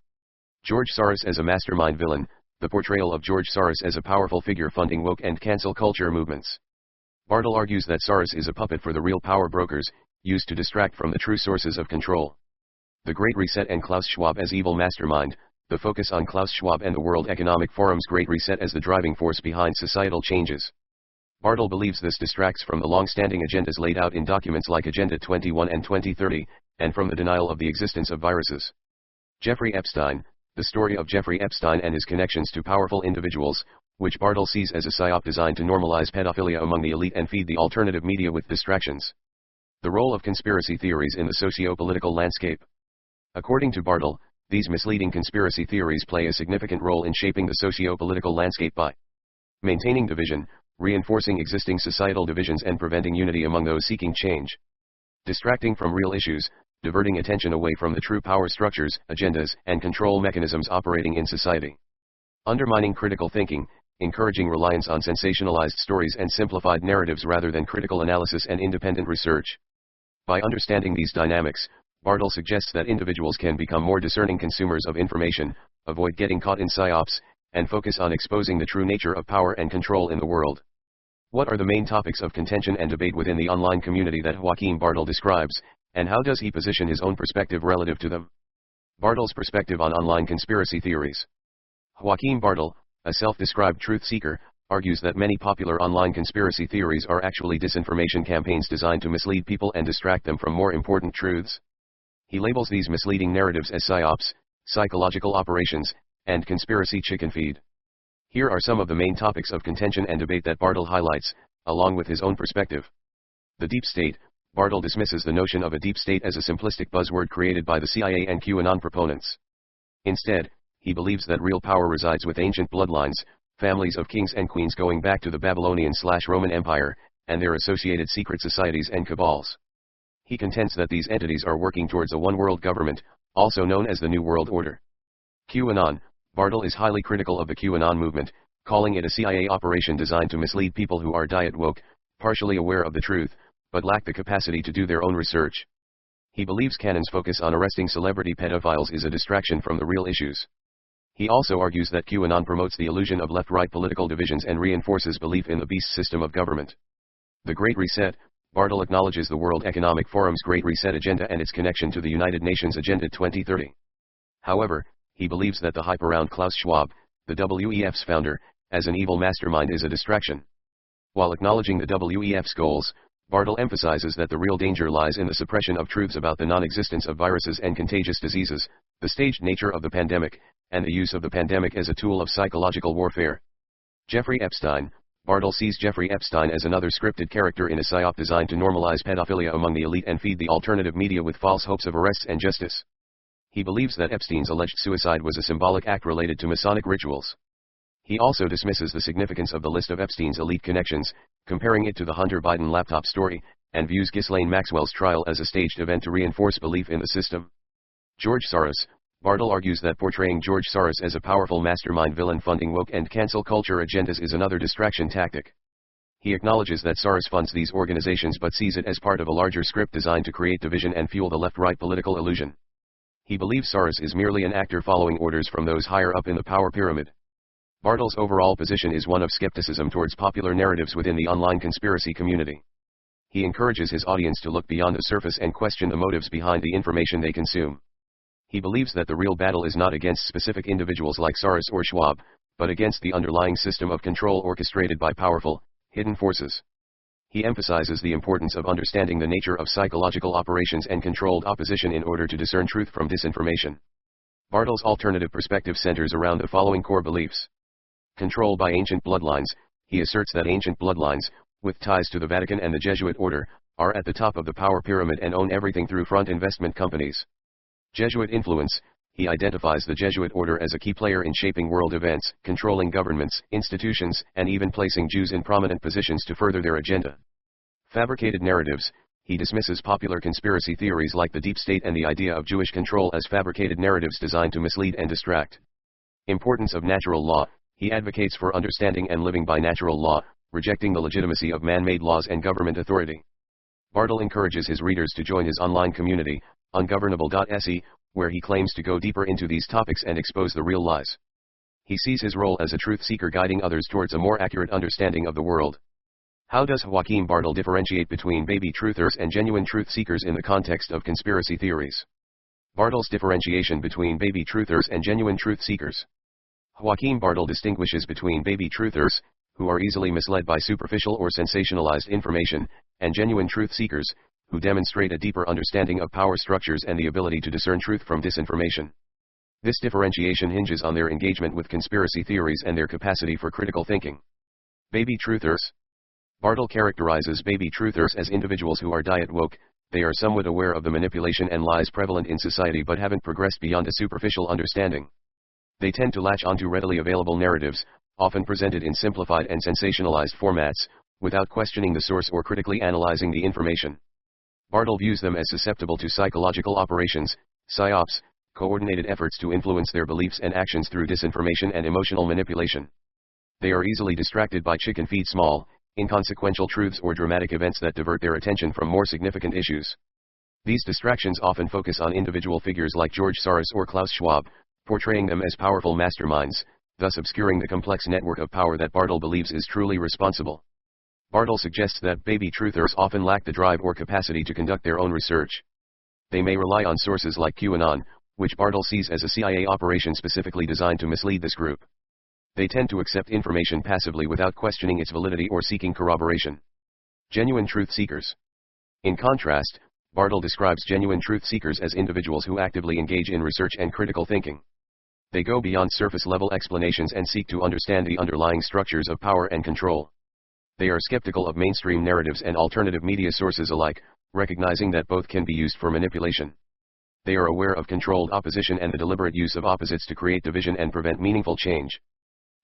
George Soros as a mastermind villain, the portrayal of George Soros as a powerful figure funding woke and cancel culture movements. Bartoll argues that Soros is a puppet for the real power brokers, used to distract from the true sources of control. The Great Reset and Klaus Schwab as evil mastermind, the focus on Klaus Schwab and the World Economic Forum's Great Reset as the driving force behind societal changes. Bartoll believes this distracts from the long-standing agendas laid out in documents like Agenda 21 and 2030, and from the denial of the existence of viruses. Jeffrey Epstein, the story of Jeffrey Epstein and his connections to powerful individuals, which Bartoll sees as a psyop designed to normalize pedophilia among the elite and feed the alternative media with distractions. The role of conspiracy theories in the socio-political landscape. According to Bartoll, these misleading conspiracy theories play a significant role in shaping the socio-political landscape by maintaining division, reinforcing existing societal divisions and preventing unity among those seeking change, distracting from real issues, diverting attention away from the true power structures, agendas, and control mechanisms operating in society, undermining critical thinking, encouraging reliance on sensationalized stories and simplified narratives rather than critical analysis and independent research. By understanding these dynamics, Bartoll suggests that individuals can become more discerning consumers of information, avoid getting caught in psyops, and focus on exposing the true nature of power and control in the world. What are the main topics of contention and debate within the online community that Joachim Bartoll describes, and how does he position his own perspective relative to them? Bartoll's perspective on online conspiracy theories. Joachim Bartoll, a self-described truth seeker, argues that many popular online conspiracy theories are actually disinformation campaigns designed to mislead people and distract them from more important truths. He labels these misleading narratives as psyops, psychological operations, and conspiracy chicken feed. Here are some of the main topics of contention and debate that Bartoll highlights, along with his own perspective. The deep state. Bartoll dismisses the notion of a deep state as a simplistic buzzword created by the CIA and QAnon proponents. Instead, he believes that real power resides with ancient bloodlines, families of kings and queens going back to the Babylonian/Roman Empire, and their associated secret societies and cabals. He contends that these entities are working towards a one-world government, also known as the New World Order. QAnon. Bartoll is highly critical of the QAnon movement, calling it a CIA operation designed to mislead people who are diet woke, partially aware of the truth, but lack the capacity to do their own research. He believes Canon's focus on arresting celebrity pedophiles is a distraction from the real issues. He also argues that QAnon promotes the illusion of left-right political divisions and reinforces belief in the beast system of government. The Great Reset. Bartoll acknowledges the World Economic Forum's Great Reset agenda and its connection to the United Nations Agenda 2030. However, he believes that the hype around Klaus Schwab, the WEF's founder, as an evil mastermind is a distraction. While acknowledging the WEF's goals, Bartoll emphasizes that the real danger lies in the suppression of truths about the non-existence of viruses and contagious diseases, the staged nature of the pandemic, and the use of the pandemic as a tool of psychological warfare. Jeffrey Epstein. Bartoll sees Jeffrey Epstein as another scripted character in a psyop designed to normalize pedophilia among the elite and feed the alternative media with false hopes of arrests and justice. He believes that Epstein's alleged suicide was a symbolic act related to Masonic rituals. He also dismisses the significance of the list of Epstein's elite connections, comparing it to the Hunter Biden laptop story, and views Ghislaine Maxwell's trial as a staged event to reinforce belief in the system. George Soros. Bartoll argues that portraying George Soros as a powerful mastermind villain funding woke and cancel culture agendas is another distraction tactic. He acknowledges that Soros funds these organizations but sees it as part of a larger script designed to create division and fuel the left-right political illusion. He believes Soros is merely an actor following orders from those higher up in the power pyramid. Bartoll's overall position is one of skepticism towards popular narratives within the online conspiracy community. He encourages his audience to look beyond the surface and question the motives behind the information they consume. He believes that the real battle is not against specific individuals like Soros or Schwab, but against the underlying system of control orchestrated by powerful, hidden forces. He emphasizes the importance of understanding the nature of psychological operations and controlled opposition in order to discern truth from disinformation. Bartoll's alternative perspective centers around the following core beliefs. Control by ancient bloodlines. He asserts that ancient bloodlines, with ties to the Vatican and the Jesuit order, are at the top of the power pyramid and own everything through front investment companies. Jesuit influence. He identifies the Jesuit order as a key player in shaping world events, controlling governments, institutions, and even placing Jews in prominent positions to further their agenda. Fabricated narratives. He dismisses popular conspiracy theories like the deep state and the idea of Jewish control as fabricated narratives designed to mislead and distract. Importance of natural law. He advocates for understanding and living by natural law, rejecting the legitimacy of man-made laws and government authority. Bartoll encourages his readers to join his online community, ungovernable.se, where he claims to go deeper into these topics and expose the real lies. He sees his role as a truth seeker guiding others towards a more accurate understanding of the world. How does Joachim Bartoll differentiate between baby truthers and genuine truth seekers in the context of conspiracy theories? Bartoll's differentiation between baby truthers and genuine truth seekers. Joachim Bartoll distinguishes between baby truthers, who are easily misled by superficial or sensationalized information, and genuine truth seekers, who demonstrate a deeper understanding of power structures and the ability to discern truth from disinformation. This differentiation hinges on their engagement with conspiracy theories and their capacity for critical thinking. Baby truthers. Bartoll characterizes baby truthers as individuals who are diet woke. They are somewhat aware of the manipulation and lies prevalent in society but haven't progressed beyond a superficial understanding. They tend to latch onto readily available narratives, often presented in simplified and sensationalized formats, without questioning the source or critically analyzing the information. Bartoll views them as susceptible to psychological operations, psyops, coordinated efforts to influence their beliefs and actions through disinformation and emotional manipulation. They are easily distracted by chicken feed small, inconsequential truths or dramatic events that divert their attention from more significant issues. These distractions often focus on individual figures like George Soros or Klaus Schwab, portraying them as powerful masterminds, thus obscuring the complex network of power that Bartoll believes is truly responsible. Bartoll suggests that baby truthers often lack the drive or capacity to conduct their own research. They may rely on sources like QAnon, which Bartoll sees as a CIA operation specifically designed to mislead this group. They tend to accept information passively without questioning its validity or seeking corroboration. Genuine truth seekers. In contrast, Bartoll describes genuine truth seekers as individuals who actively engage in research and critical thinking. They go beyond surface-level explanations and seek to understand the underlying structures of power and control. They are skeptical of mainstream narratives and alternative media sources alike, recognizing that both can be used for manipulation. They are aware of controlled opposition and the deliberate use of opposites to create division and prevent meaningful change.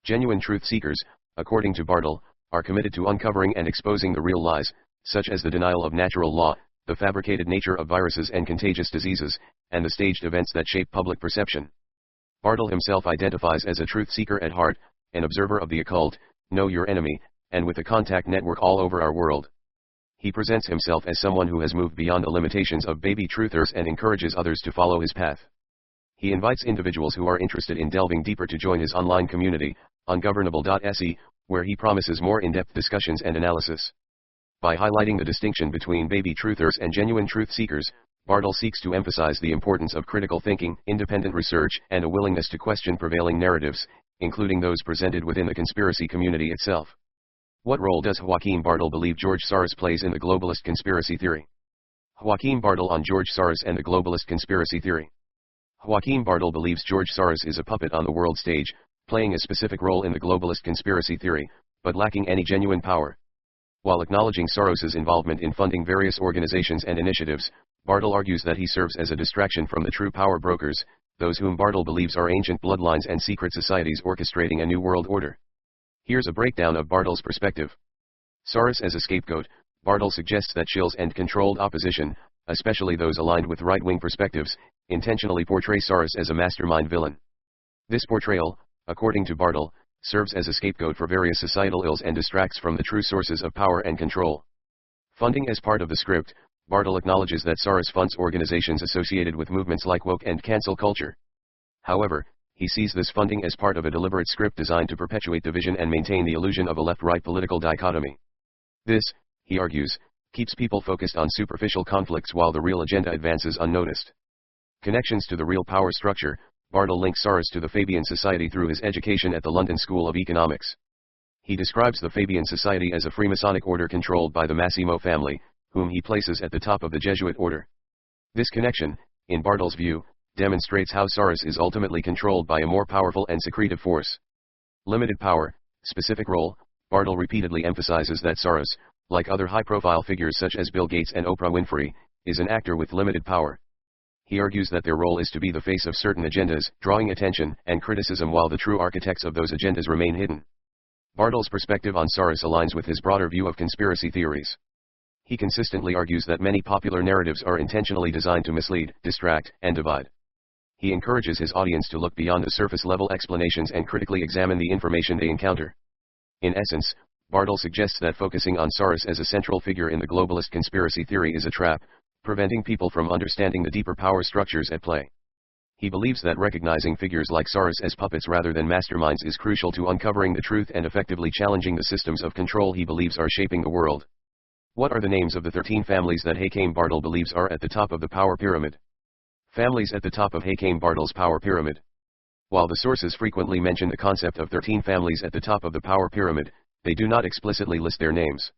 Genuine truth seekers, according to Bartoll, are committed to uncovering and exposing the real lies, such as the denial of natural law, the fabricated nature of viruses and contagious diseases, and the staged events that shape public perception. Bartoll himself identifies as a truth seeker at heart, an observer of the occult, know your enemy, and with a contact network all over our world. He presents himself as someone who has moved beyond the limitations of baby truthers and encourages others to follow his path. He invites individuals who are interested in delving deeper to join his online community, ungovernable.se, where he promises more in-depth discussions and analysis. By highlighting the distinction between baby truthers and genuine truth seekers, Bartoll seeks to emphasize the importance of critical thinking, independent research, and a willingness to question prevailing narratives, including those presented within the conspiracy community itself. What role does Joachim Bartoll believe George Soros plays in the globalist conspiracy theory? Joachim Bartoll on George Soros and the globalist conspiracy theory. Joachim Bartoll believes George Soros is a puppet on the world stage, playing a specific role in the globalist conspiracy theory, but lacking any genuine power. While acknowledging Soros's involvement in funding various organizations and initiatives, Bartoll argues that he serves as a distraction from the true power brokers, those whom Bartoll believes are ancient bloodlines and secret societies orchestrating a new world order. Here's a breakdown of Bartoll's perspective. Soros as a scapegoat. Bartoll suggests that shills and controlled opposition, especially those aligned with right-wing perspectives, intentionally portray Soros as a mastermind villain. This portrayal, according to Bartoll, serves as a scapegoat for various societal ills and distracts from the true sources of power and control. Funding as part of the script. Bartoll acknowledges that Soros funds organizations associated with movements like woke and cancel culture. However, he sees this funding as part of a deliberate script designed to perpetuate division and maintain the illusion of a left-right political dichotomy. This, he argues, keeps people focused on superficial conflicts while the real agenda advances unnoticed. Connections to the real power structure. Bartoll links Soros to the Fabian Society through his education at the London School of Economics. He describes the Fabian Society as a Freemasonic order controlled by the Massimo family, whom he places at the top of the Jesuit order. This connection, in Bartoll's view, demonstrates how Soros is ultimately controlled by a more powerful and secretive force. Limited power, specific role. Bartoll repeatedly emphasizes that Soros, like other high-profile figures such as Bill Gates and Oprah Winfrey, is an actor with limited power. He argues that their role is to be the face of certain agendas, drawing attention and criticism while the true architects of those agendas remain hidden. Bartoll's perspective on Soros aligns with his broader view of conspiracy theories. He consistently argues that many popular narratives are intentionally designed to mislead, distract, and divide. He encourages his audience to look beyond the surface-level explanations and critically examine the information they encounter. In essence, Bartoll suggests that focusing on Soros as a central figure in the globalist conspiracy theory is a trap, preventing people from understanding the deeper power structures at play. He believes that recognizing figures like Soros as puppets rather than masterminds is crucial to uncovering the truth and effectively challenging the systems of control he believes are shaping the world. What are the names of the 13 families that Joachim Bartoll believes are at the top of the power pyramid? Families at the top of Joachim Bartoll's power pyramid. While the sources frequently mention the concept of 13 families at the top of the power pyramid, they do not explicitly list their names.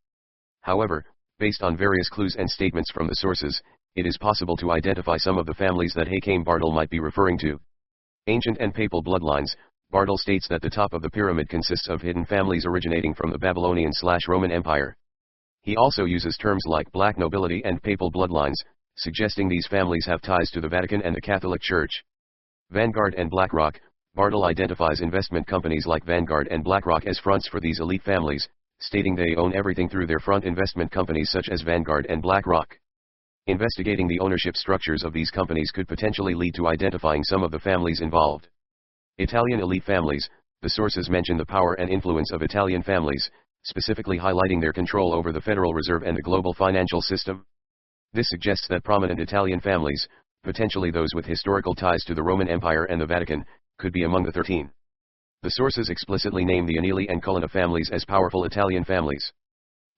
However, based on various clues and statements from the sources, it is possible to identify some of the families that Joachim Bartoll might be referring to. Ancient and papal bloodlines. Bartoll states that the top of the pyramid consists of hidden families originating from the Babylonian/Roman Empire. He also uses terms like black nobility and papal bloodlines, suggesting these families have ties to the Vatican and the Catholic Church. Vanguard and BlackRock. Bartoll identifies investment companies like Vanguard and BlackRock as fronts for these elite families, stating they own everything through their front investment companies such as Vanguard and BlackRock. Investigating the ownership structures of these companies could potentially lead to identifying some of the families involved. Italian elite families. The sources mention the power and influence of Italian families, specifically highlighting their control over the Federal Reserve and the global financial system. This suggests that prominent Italian families, potentially those with historical ties to the Roman Empire and the Vatican, could be among the 13. The sources explicitly name the Agnelli and Colonna families as powerful Italian families.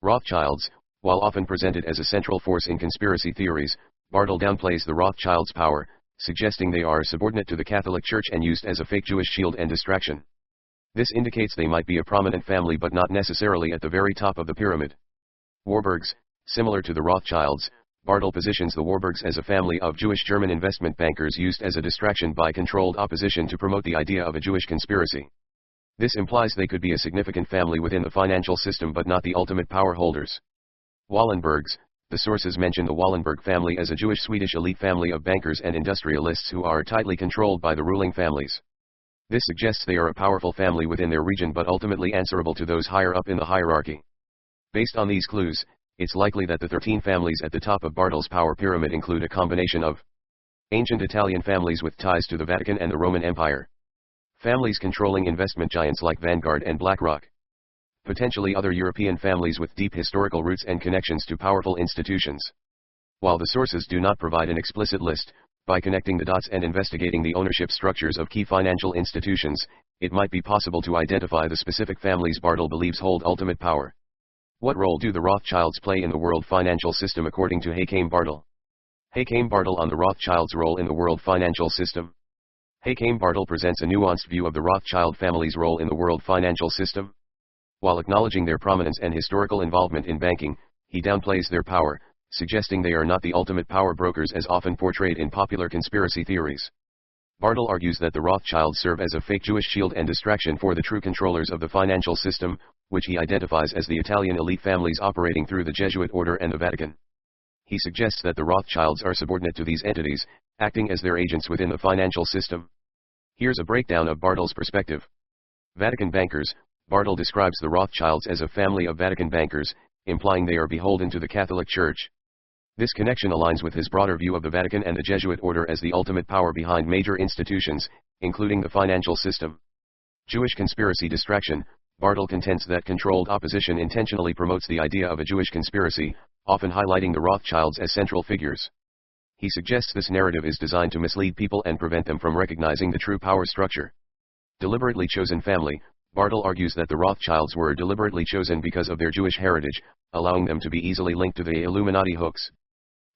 Rothschilds. While often presented as a central force in conspiracy theories, Bartoll downplays the Rothschilds' power, suggesting they are subordinate to the Catholic Church and used as a fake Jewish shield and distraction. This indicates they might be a prominent family but not necessarily at the very top of the pyramid. Warburgs. Similar to the Rothschilds, Bartoll positions the Warburgs as a family of Jewish German investment bankers used as a distraction by controlled opposition to promote the idea of a Jewish conspiracy. This implies they could be a significant family within the financial system but not the ultimate power holders. Wallenbergs. The sources mention the Wallenberg family as a Jewish-Swedish elite family of bankers and industrialists who are tightly controlled by the ruling families. This suggests they are a powerful family within their region but ultimately answerable to those higher up in the hierarchy. Based on these clues, it's likely that the 13 families at the top of Bartoll's power pyramid include a combination of ancient Italian families with ties to the Vatican and the Roman Empire, families controlling investment giants like Vanguard and BlackRock, potentially other European families with deep historical roots and connections to powerful institutions. While the sources do not provide an explicit list, by connecting the dots and investigating the ownership structures of key financial institutions, it might be possible to identify the specific families Bartoll believes hold ultimate power. What role do the Rothschilds play in the world financial system according to Joachim Bartoll? Joachim Bartoll on the Rothschilds' role in the world financial system. Joachim Bartoll presents a nuanced view of the Rothschild family's role in the world financial system. While acknowledging their prominence and historical involvement in banking, he downplays their power, suggesting they are not the ultimate power brokers as often portrayed in popular conspiracy theories. Bartoll argues that the Rothschilds serve as a fake Jewish shield and distraction for the true controllers of the financial system, which he identifies as the Italian elite families operating through the Jesuit order and the Vatican. He suggests that the Rothschilds are subordinate to these entities, acting as their agents within the financial system. Here's a breakdown of Bartoll's perspective. Vatican bankers. Bartoll describes the Rothschilds as a family of Vatican bankers, implying they are beholden to the Catholic Church. This connection aligns with his broader view of the Vatican and the Jesuit order as the ultimate power behind major institutions, including the financial system. Jewish conspiracy distraction. Bartoll contends that controlled opposition intentionally promotes the idea of a Jewish conspiracy, often highlighting the Rothschilds as central figures. He suggests this narrative is designed to mislead people and prevent them from recognizing the true power structure. Deliberately chosen family. Bartoll argues that the Rothschilds were deliberately chosen because of their Jewish heritage, allowing them to be easily linked to the Illuminati hoax.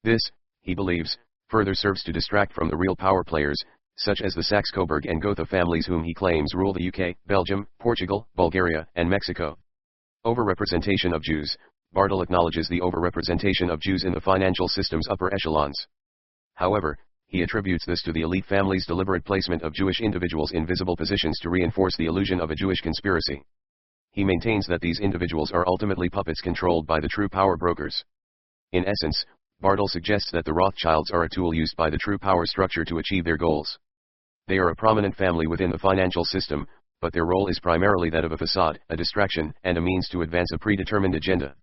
This, he believes, further serves to distract from the real power players, such as the Saxe-Coburg and Gotha families whom he claims rule the UK, Belgium, Portugal, Bulgaria, and Mexico. Overrepresentation of Jews. Bartoll acknowledges the overrepresentation of Jews in the financial system's upper echelons. However, he attributes this to the elite family's deliberate placement of Jewish individuals in visible positions to reinforce the illusion of a Jewish conspiracy. He maintains that these individuals are ultimately puppets controlled by the true power brokers. In essence, Bartoll suggests that the Rothschilds are a tool used by the true power structure to achieve their goals. They are a prominent family within the financial system, but their role is primarily that of a facade, a distraction, and a means to advance a predetermined agenda.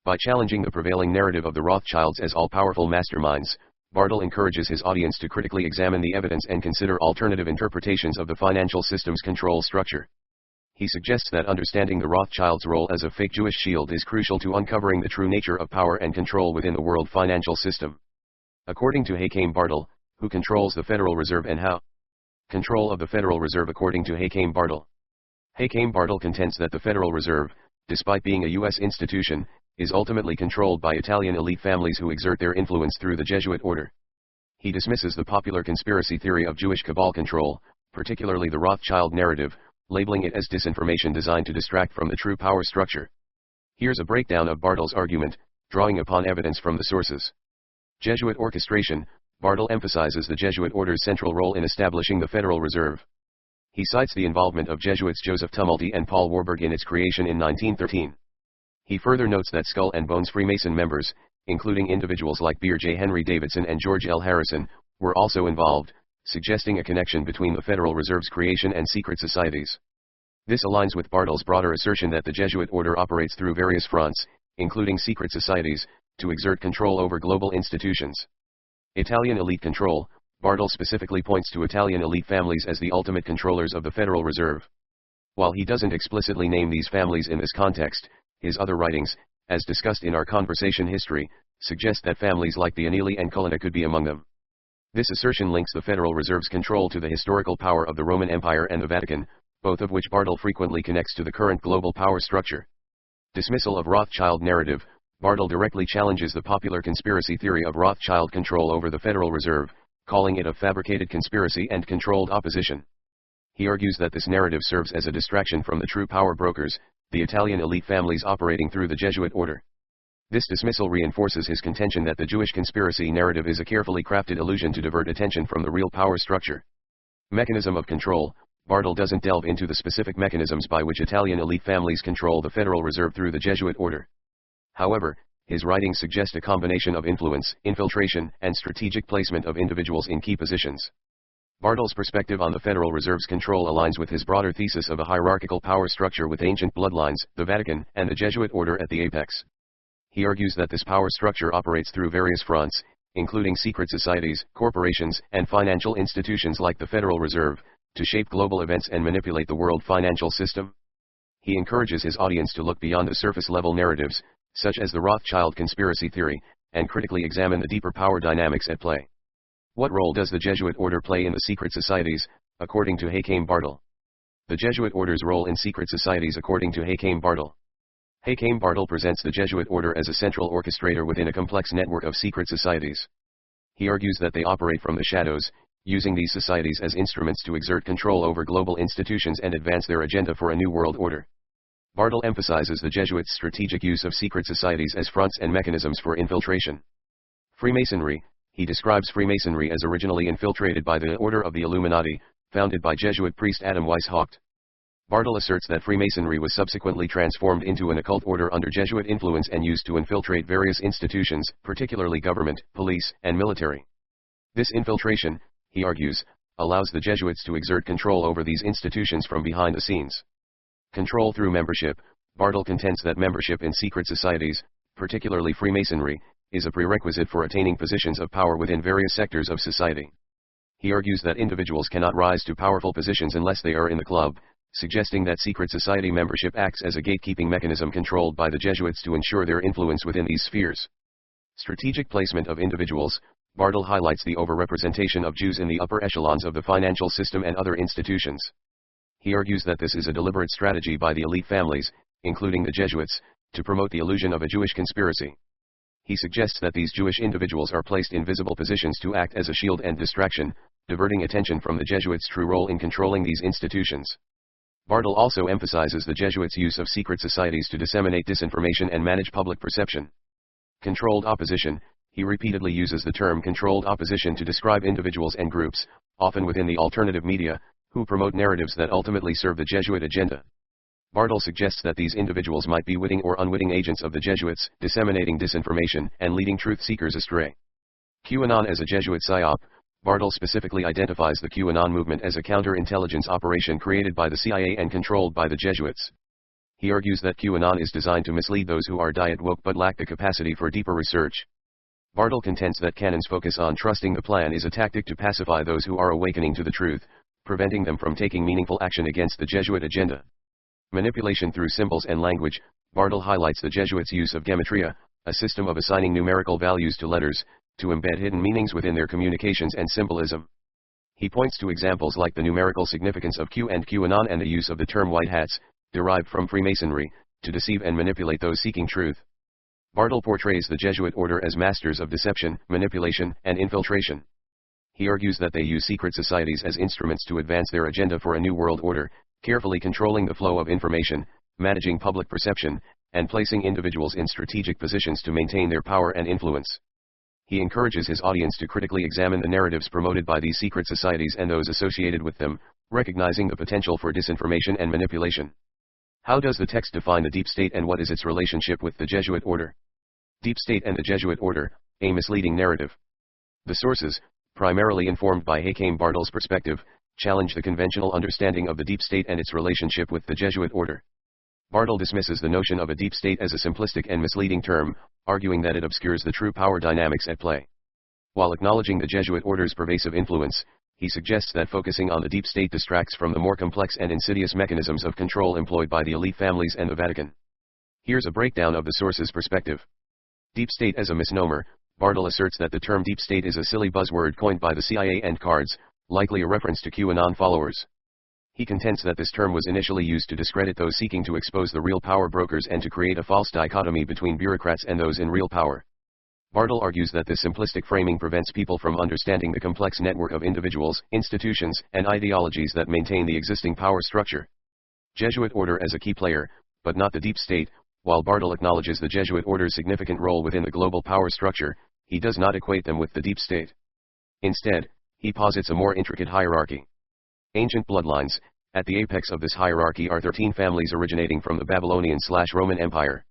By challenging the prevailing narrative of the Rothschilds as all-powerful masterminds, Bartoll encourages his audience to critically examine the evidence and consider alternative interpretations of the financial system's control structure. He suggests that understanding the Rothschilds' role as a fake Jewish shield is crucial to uncovering the true nature of power and control within the world financial system. According to Joachim Bartoll, who controls the Federal Reserve and how? Control of the Federal Reserve. According to Joachim Bartoll, Joachim Bartoll contends that the Federal Reserve, despite being a U.S. institution, is ultimately controlled by Italian elite families who exert their influence through the Jesuit order. He dismisses the popular conspiracy theory of Jewish cabal control, particularly the Rothschild narrative, labeling it as disinformation designed to distract from the true power structure. Here's a breakdown of Bartoll's argument, drawing upon evidence from the sources. Jesuit orchestration. Bartoll emphasizes the Jesuit order's central role in establishing the Federal Reserve. He cites the involvement of Jesuits Joseph Tumulty and Paul Warburg in its creation in 1913. He further notes that Skull and Bones Freemason members, including individuals like Beer J. Henry Davidson and George L. Harrison, were also involved, suggesting a connection between the Federal Reserve's creation and secret societies. This aligns with Bartoll's broader assertion that the Jesuit order operates through various fronts, including secret societies, to exert control over global institutions. Italian elite control. Bartoll specifically points to Italian elite families as the ultimate controllers of the Federal Reserve. While he doesn't explicitly name these families in this context, his other writings, as discussed in our conversation history, suggest that families like the Agnelli and Colonna could be among them. This assertion links the Federal Reserve's control to the historical power of the Roman Empire and the Vatican, both of which Bartoll frequently connects to the current global power structure. Dismissal of Rothschild narrative. Bartoll directly challenges the popular conspiracy theory of Rothschild control over the Federal Reserve, calling it a fabricated conspiracy and controlled opposition. He argues that this narrative serves as a distraction from the true power brokers, the Italian elite families operating through the Jesuit order. This dismissal reinforces his contention that the Jewish conspiracy narrative is a carefully crafted illusion to divert attention from the real power structure. Mechanism of control. Bartoll doesn't delve into the specific mechanisms by which Italian elite families control the Federal Reserve through the Jesuit order. However, his writings suggest a combination of influence, infiltration, and strategic placement of individuals in key positions. Bartoll's perspective on the Federal Reserve's control aligns with his broader thesis of a hierarchical power structure with ancient bloodlines, the Vatican, and the Jesuit order at the apex. He argues that this power structure operates through various fronts, including secret societies, corporations, and financial institutions like the Federal Reserve, to shape global events and manipulate the world financial system. He encourages his audience to look beyond the surface-level narratives, such as the Rothschild conspiracy theory, and critically examine the deeper power dynamics at play. What role does the Jesuit order play in the secret societies, according to Joachim Bartoll? The Jesuit order's role in secret societies according to Joachim Bartoll. Joachim Bartoll presents the Jesuit order as a central orchestrator within a complex network of secret societies. He argues that they operate from the shadows, using these societies as instruments to exert control over global institutions and advance their agenda for a new world order. Bartoll emphasizes the Jesuits' strategic use of secret societies as fronts and mechanisms for infiltration. Freemasonry. He describes Freemasonry as originally infiltrated by the Order of the Illuminati, founded by Jesuit priest Adam Weishaupt. Bartoll asserts that Freemasonry was subsequently transformed into an occult order under Jesuit influence and used to infiltrate various institutions, particularly government, police, and military. This infiltration, he argues, allows the Jesuits to exert control over these institutions from behind the scenes. Control through membership. Bartoll contends that membership in secret societies, particularly Freemasonry, is a prerequisite for attaining positions of power within various sectors of society. He argues that individuals cannot rise to powerful positions unless they are in the club, suggesting that secret society membership acts as a gatekeeping mechanism controlled by the Jesuits to ensure their influence within these spheres. Strategic placement of individuals. Bartoll highlights the overrepresentation of Jews in the upper echelons of the financial system and other institutions. He argues that this is a deliberate strategy by the elite families, including the Jesuits, to promote the illusion of a Jewish conspiracy. He suggests that these Jewish individuals are placed in visible positions to act as a shield and distraction, diverting attention from the Jesuits' true role in controlling these institutions. Bartoll also emphasizes the Jesuits' use of secret societies to disseminate disinformation and manage public perception. Controlled opposition. He repeatedly uses the term controlled opposition to describe individuals and groups, often within the alternative media, who promote narratives that ultimately serve the Jesuit agenda. Bartoll suggests that these individuals might be witting or unwitting agents of the Jesuits, disseminating disinformation and leading truth-seekers astray. QAnon as a Jesuit psyop. Bartoll specifically identifies the QAnon movement as a counterintelligence operation created by the CIA and controlled by the Jesuits. He argues that QAnon is designed to mislead those who are diet woke but lack the capacity for deeper research. Bartoll contends that Canon's focus on trusting the plan is a tactic to pacify those who are awakening to the truth, preventing them from taking meaningful action against the Jesuit agenda. Manipulation through symbols and language. Bartoll highlights the Jesuits' use of gematria, a system of assigning numerical values to letters, to embed hidden meanings within their communications and symbolism. He points to examples like the numerical significance of Q and QAnon and the use of the term white hats, derived from Freemasonry, to deceive and manipulate those seeking truth. Bartoll portrays the Jesuit order as masters of deception, manipulation, and infiltration. He argues that they use secret societies as instruments to advance their agenda for a new world order, carefully controlling the flow of information, managing public perception, and placing individuals in strategic positions to maintain their power and influence. He encourages his audience to critically examine the narratives promoted by these secret societies and those associated with them, recognizing the potential for disinformation and manipulation. How does the text define the deep state and what is its relationship with the Jesuit order? Deep state and the Jesuit order, a misleading narrative. The sources, primarily informed by Joachim Bartoll's perspective, challenge the conventional understanding of the deep state and its relationship with the Jesuit order. Bartoll dismisses the notion of a deep state as a simplistic and misleading term, arguing that it obscures the true power dynamics at play. While acknowledging the Jesuit order's pervasive influence, he suggests that focusing on the deep state distracts from the more complex and insidious mechanisms of control employed by the elite families and the Vatican. Here's a breakdown of the source's perspective. Deep state as a misnomer. Bartoll asserts that the term deep state is a silly buzzword coined by the CIA and cards, likely a reference to QAnon followers. He contends that this term was initially used to discredit those seeking to expose the real power brokers and to create a false dichotomy between bureaucrats and those in real power. Bartoll argues that this simplistic framing prevents people from understanding the complex network of individuals, institutions, and ideologies that maintain the existing power structure. Jesuit order as a key player, but not the deep state. While Bartoll acknowledges the Jesuit order's significant role within the global power structure, he does not equate them with the deep state. Instead, he posits a more intricate hierarchy. Ancient bloodlines. At the apex of this hierarchy are 13 families originating from the Babylonian/Roman Empire.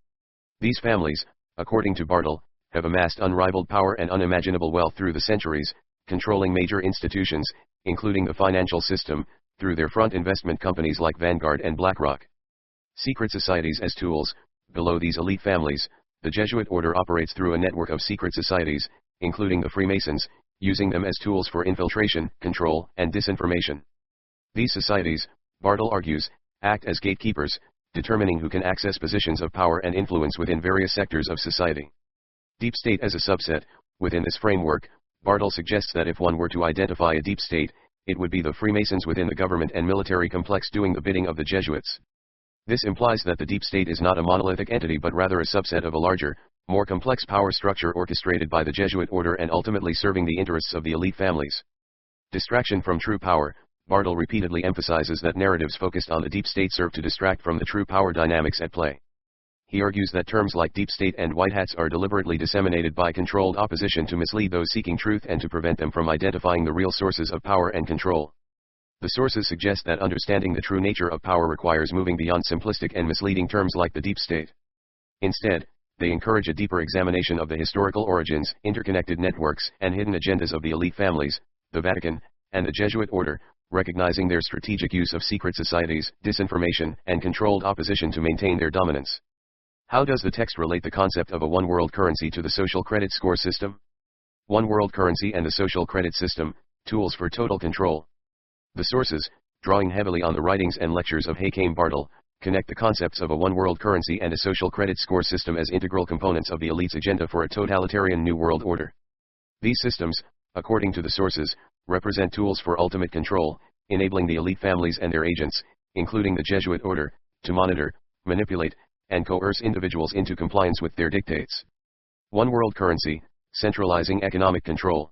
These families, according to Bartoll, have amassed unrivaled power and unimaginable wealth through the centuries, controlling major institutions, including the financial system, through their front investment companies like Vanguard and BlackRock. Secret societies as tools. Below these elite families, the Jesuit order operates through a network of secret societies, including the Freemasons, using them as tools for infiltration, control, and disinformation. These societies, Bartoll argues, act as gatekeepers, determining who can access positions of power and influence within various sectors of society. Deep state as a subset. Within this framework, Bartoll suggests that if one were to identify a deep state, it would be the Freemasons within the government and military complex doing the bidding of the Jesuits. This implies that the deep state is not a monolithic entity but rather a subset of a larger, more complex power structure orchestrated by the Jesuit order and ultimately serving the interests of the elite families. Distraction from true power. Bartoll repeatedly emphasizes that narratives focused on the deep state serve to distract from the true power dynamics at play. He argues that terms like deep state and white hats are deliberately disseminated by controlled opposition to mislead those seeking truth and to prevent them from identifying the real sources of power and control. The sources suggest that understanding the true nature of power requires moving beyond simplistic and misleading terms like the deep state. Instead, they encourage a deeper examination of the historical origins, interconnected networks, and hidden agendas of the elite families, the Vatican, and the Jesuit order, recognizing their strategic use of secret societies, disinformation, and controlled opposition to maintain their dominance. How does the text relate the concept of a one-world currency to the social credit score system? One-world currency and the social credit system, tools for total control. The sources, drawing heavily on the writings and lectures of Joachim Bartoll, connect the concepts of a one-world currency and a social credit score system as integral components of the elite's agenda for a totalitarian new world order. These systems, according to the sources, represent tools for ultimate control, enabling the elite families and their agents, including the Jesuit order, to monitor, manipulate, and coerce individuals into compliance with their dictates. One world currency, centralizing economic control.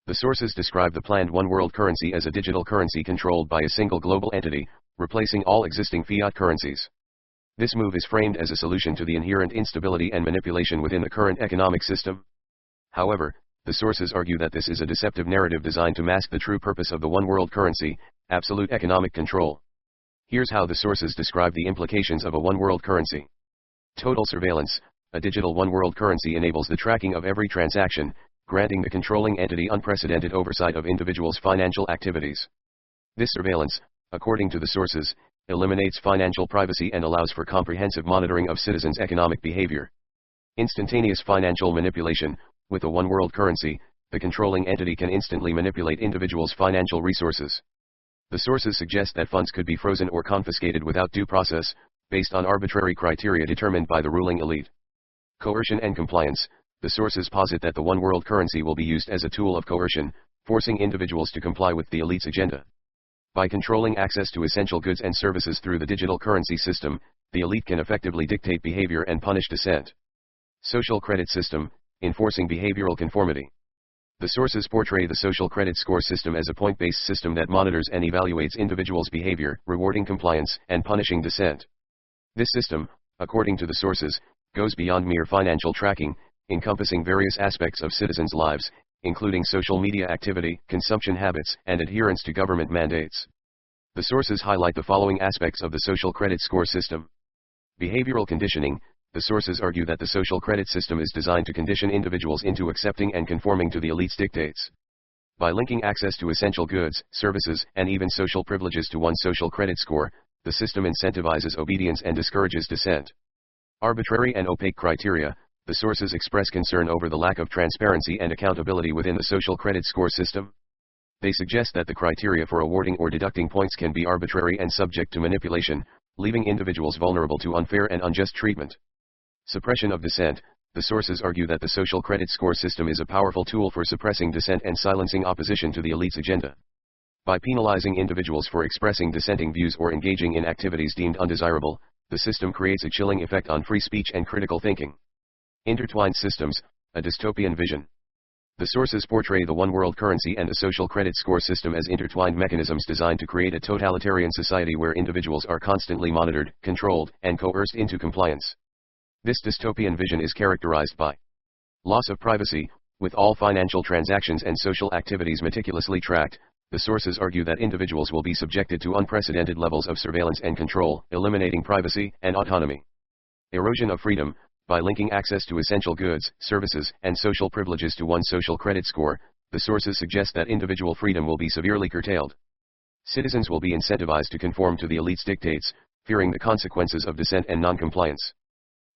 The sources describe the planned one world currency as a digital currency controlled by a single global entity, replacing all existing fiat currencies. This move is framed as a solution to the inherent instability and manipulation within the current economic system. However, the sources argue that this is a deceptive narrative designed to mask the true purpose of the one world currency, absolute economic control. Here's how the sources describe the implications of a one world currency. Total surveillance. A digital one world currency enables the tracking of every transaction, granting the controlling entity unprecedented oversight of individuals' financial activities. This surveillance, according to the sources, eliminates financial privacy and allows for comprehensive monitoring of citizens' economic behavior. Instantaneous financial manipulation. With a one world currency, the controlling entity can instantly manipulate individuals' financial resources. The sources suggest that funds could be frozen or confiscated without due process, based on arbitrary criteria determined by the ruling elite. Coercion and compliance. The sources posit that the one world currency will be used as a tool of coercion, forcing individuals to comply with the elite's agenda. By controlling access to essential goods and services through the digital currency system, the elite can effectively dictate behavior and punish dissent. Social credit system, enforcing behavioral conformity. The sources portray the social credit score system as a point-based system that monitors and evaluates individuals' behavior, rewarding compliance and punishing dissent. This system, according to the sources, goes beyond mere financial tracking, encompassing various aspects of citizens' lives, including social media activity, consumption habits, and adherence to government mandates. The sources highlight the following aspects of the social credit score system. Behavioral conditioning. The sources argue that the social credit system is designed to condition individuals into accepting and conforming to the elite's dictates. By linking access to essential goods, services, and even social privileges to one's social credit score, the system incentivizes obedience and discourages dissent. Arbitrary and opaque criteria. The sources express concern over the lack of transparency and accountability within the social credit score system. They suggest that the criteria for awarding or deducting points can be arbitrary and subject to manipulation, leaving individuals vulnerable to unfair and unjust treatment. Suppression of dissent. The sources argue that the social credit score system is a powerful tool for suppressing dissent and silencing opposition to the elite's agenda. By penalizing individuals for expressing dissenting views or engaging in activities deemed undesirable, the system creates a chilling effect on free speech and critical thinking. Intertwined systems, a dystopian vision. The sources portray the one world currency and the social credit score system as intertwined mechanisms designed to create a totalitarian society where individuals are constantly monitored, controlled, and coerced into compliance. This dystopian vision is characterized by loss of privacy. With all financial transactions and social activities meticulously tracked, the sources argue that individuals will be subjected to unprecedented levels of surveillance and control, eliminating privacy and autonomy. Erosion of freedom. By linking access to essential goods, services, and social privileges to one's social credit score, the sources suggest that individual freedom will be severely curtailed. Citizens will be incentivized to conform to the elite's dictates, fearing the consequences of dissent and non-compliance.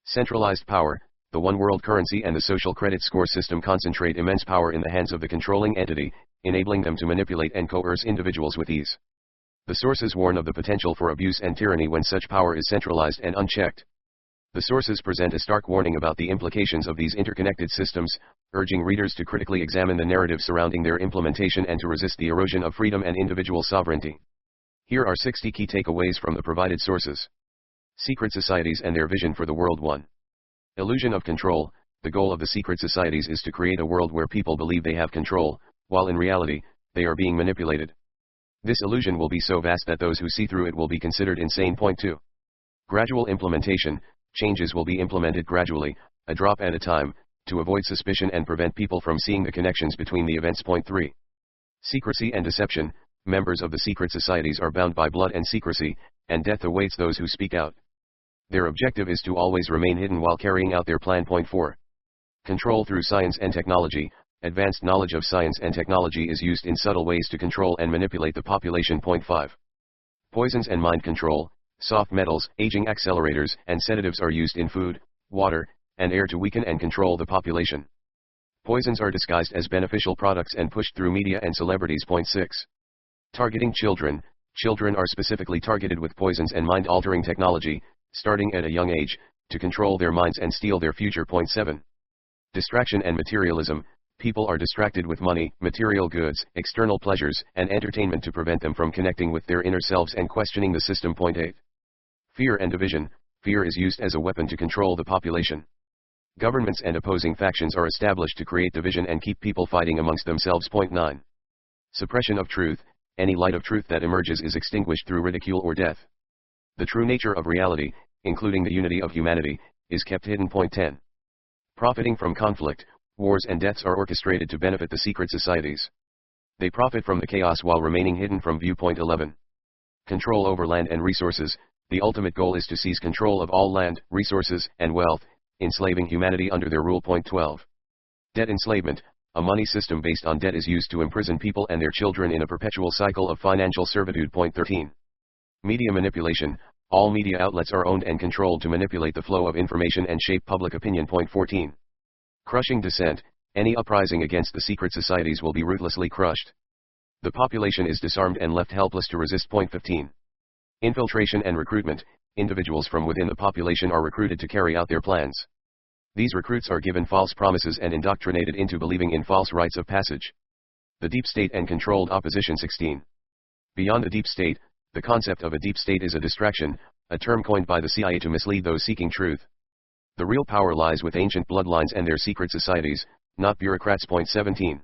Centralized power. The one world currency and the social credit score system concentrate immense power in the hands of the controlling entity, enabling them to manipulate and coerce individuals with ease. The sources warn of the potential for abuse and tyranny when such power is centralized and unchecked. The sources present a stark warning about the implications of these interconnected systems, urging readers to critically examine the narrative surrounding their implementation and to resist the erosion of freedom and individual sovereignty. Here are 60 key takeaways from the provided sources. Secret societies and their vision for the world. 1. Illusion of control. The goal of the secret societies is to create a world where people believe they have control, while in reality, they are being manipulated. This illusion will be so vast that those who see through it will be considered insane. 2. Gradual implementation. Changes will be implemented gradually, a drop at a time, to avoid suspicion and prevent people from seeing the connections between the events. 3. Secrecy and deception. Members of the secret societies are bound by blood and secrecy, and death awaits those who speak out. Their objective is to always remain hidden while carrying out their plan. 4. Control through science and technology. Advanced knowledge of science and technology is used in subtle ways to control and manipulate the population. 5. Poisons and mind control. Soft metals, aging accelerators, and sedatives are used in food, water, and air to weaken and control the population. Poisons are disguised as beneficial products and pushed through media and celebrities. 6. Targeting children. Children are specifically targeted with poisons and mind-altering technology, starting at a young age, to control their minds and steal their future. Point 7. Distraction and materialism. People are distracted with money, material goods, external pleasures, and entertainment to prevent them from connecting with their inner selves and questioning the system. Point 8. Fear and division. Fear is used as a weapon to control the population. Governments and opposing factions are established to create division and keep people fighting amongst themselves. Point 9. Suppression of truth. Any light of truth that emerges is extinguished through ridicule or death. The true nature of reality, including the unity of humanity, is kept hidden. Point 10. Profiting from conflict. Wars and deaths are orchestrated to benefit the secret societies. They profit from the chaos while remaining hidden from view. Point 11. Control over land and resources. The ultimate goal is to seize control of all land, resources, and wealth, enslaving humanity under their rule. Point 12. Debt enslavement. A money system based on debt is used to imprison people and their children in a perpetual cycle of financial servitude. Point 13. Media manipulation. All media outlets are owned and controlled to manipulate the flow of information and shape public opinion. Point 14. Crushing dissent. Any uprising against the secret societies will be ruthlessly crushed. The population is disarmed and left helpless to resist. Point 15. Infiltration and recruitment. Individuals from within the population are recruited to carry out their plans. These recruits are given false promises and indoctrinated into believing in false rites of passage. The deep state and controlled opposition. 16. Beyond the deep state. The concept of a deep state is a distraction, a term coined by the CIA to mislead those seeking truth. The real power lies with ancient bloodlines and their secret societies, not bureaucrats. Point 17.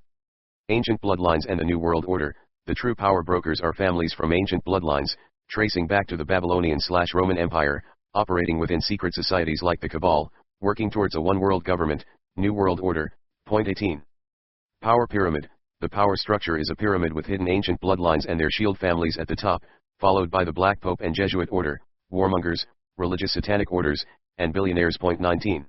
Ancient bloodlines and the New World Order. The true power brokers are families from ancient bloodlines, tracing back to the Babylonian/Roman Empire, operating within secret societies like the cabal, working towards a one-world government, New World Order. Point 18. Power pyramid. The power structure is a pyramid with hidden ancient bloodlines and their shield families at the top, followed by the Black Pope and Jesuit Order, warmongers, religious satanic orders, and billionaires. Point 19.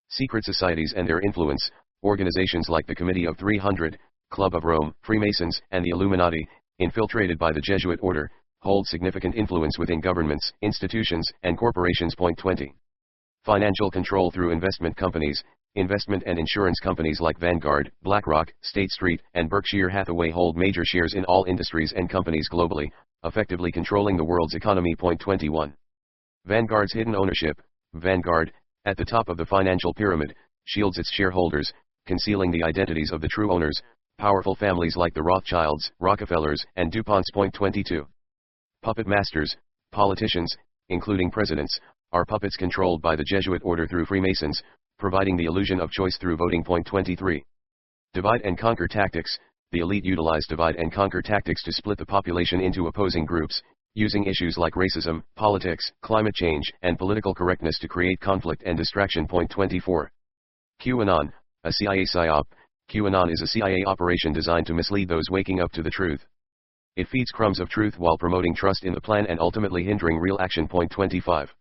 Secret societies and their influence. Organizations like the Committee of 300, Club of Rome, Freemasons, and the Illuminati, infiltrated by the Jesuit Order, hold significant influence within governments, institutions, and corporations. Point 20. Financial control through investment companies. Investment and insurance companies like Vanguard, BlackRock, State Street, and Berkshire Hathaway hold major shares in all industries and companies globally, effectively controlling the world's economy. Point 21. Vanguard's hidden ownership. Vanguard, at the top of the financial pyramid, shields its shareholders, concealing the identities of the true owners, powerful families like the Rothschilds, Rockefellers, and DuPonts. Point 22. Puppet masters. Politicians, including presidents, are puppets controlled by the Jesuit Order through Freemasons, providing the illusion of choice through voting. Point 23. Divide and conquer tactics. The elite utilize divide and conquer tactics to split the population into opposing groups, using issues like racism, politics, climate change, and political correctness to create conflict and distraction. Point 24. QAnon, a CIA psyop. QAnon is a CIA operation designed to mislead those waking up to the truth. It feeds crumbs of truth while promoting trust in the plan and ultimately hindering real action. Point 25.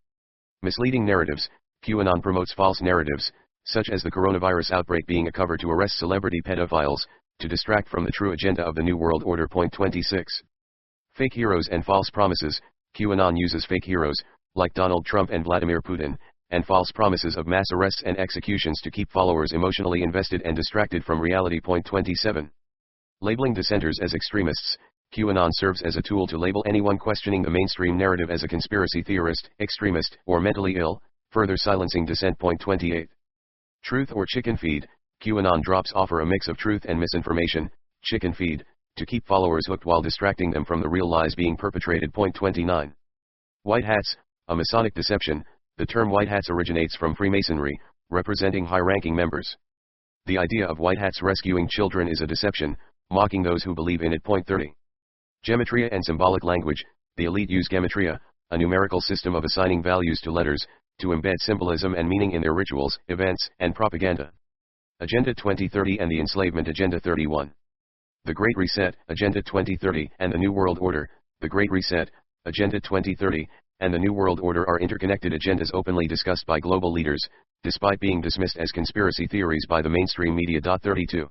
Misleading narratives. QAnon promotes false narratives, such as the coronavirus outbreak being a cover to arrest celebrity pedophiles, to distract from the true agenda of the New World Order. Point 26. Fake heroes and false promises. QAnon uses fake heroes, like Donald Trump and Vladimir Putin, and false promises of mass arrests and executions to keep followers emotionally invested and distracted from reality. Point 27. Labeling dissenters as extremists. QAnon serves as a tool to label anyone questioning the mainstream narrative as a conspiracy theorist, extremist, or mentally ill, further silencing dissent. Point 28. Truth or chicken feed. QAnon drops offer a mix of truth and misinformation, chicken feed, to keep followers hooked while distracting them from the real lies being perpetrated. Point 29. White hats, a Masonic deception. The term white hats originates from Freemasonry, representing high-ranking members. The idea of white hats rescuing children is a deception, mocking those who believe in it. Point 30. Gematria and symbolic language. The elite use gematria, a numerical system of assigning values to letters, to embed symbolism and meaning in their rituals, events, and propaganda. Agenda 2030 and the Enslavement Agenda. 31. The Great Reset, Agenda 2030, and the New World Order. The Great Reset, Agenda 2030, and the New World Order are interconnected agendas openly discussed by global leaders, despite being dismissed as conspiracy theories by the mainstream media. 32.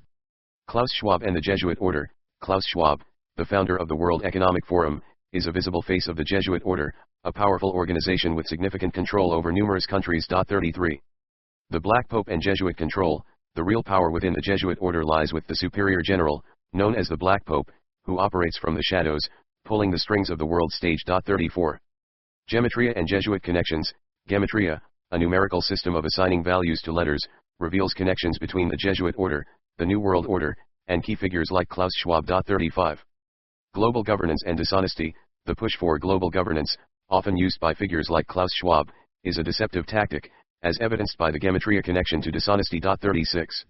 Klaus Schwab and the Jesuit Order. Klaus Schwab, the founder of the World Economic Forum, is a visible face of the Jesuit Order, a powerful organization with significant control over numerous countries. 33. The Black Pope and Jesuit control. The real power within the Jesuit Order lies with the Superior General, known as the Black Pope, who operates from the shadows, pulling the strings of the world stage. 34. Gematria and Jesuit connections. Gematria, a numerical system of assigning values to letters, reveals connections between the Jesuit order, the New World Order, and key figures like Klaus Schwab. 35. Global governance and dishonesty. The push for global governance, often used by figures like Klaus Schwab, is a deceptive tactic, as evidenced by the Gematria connection to dishonesty. 36.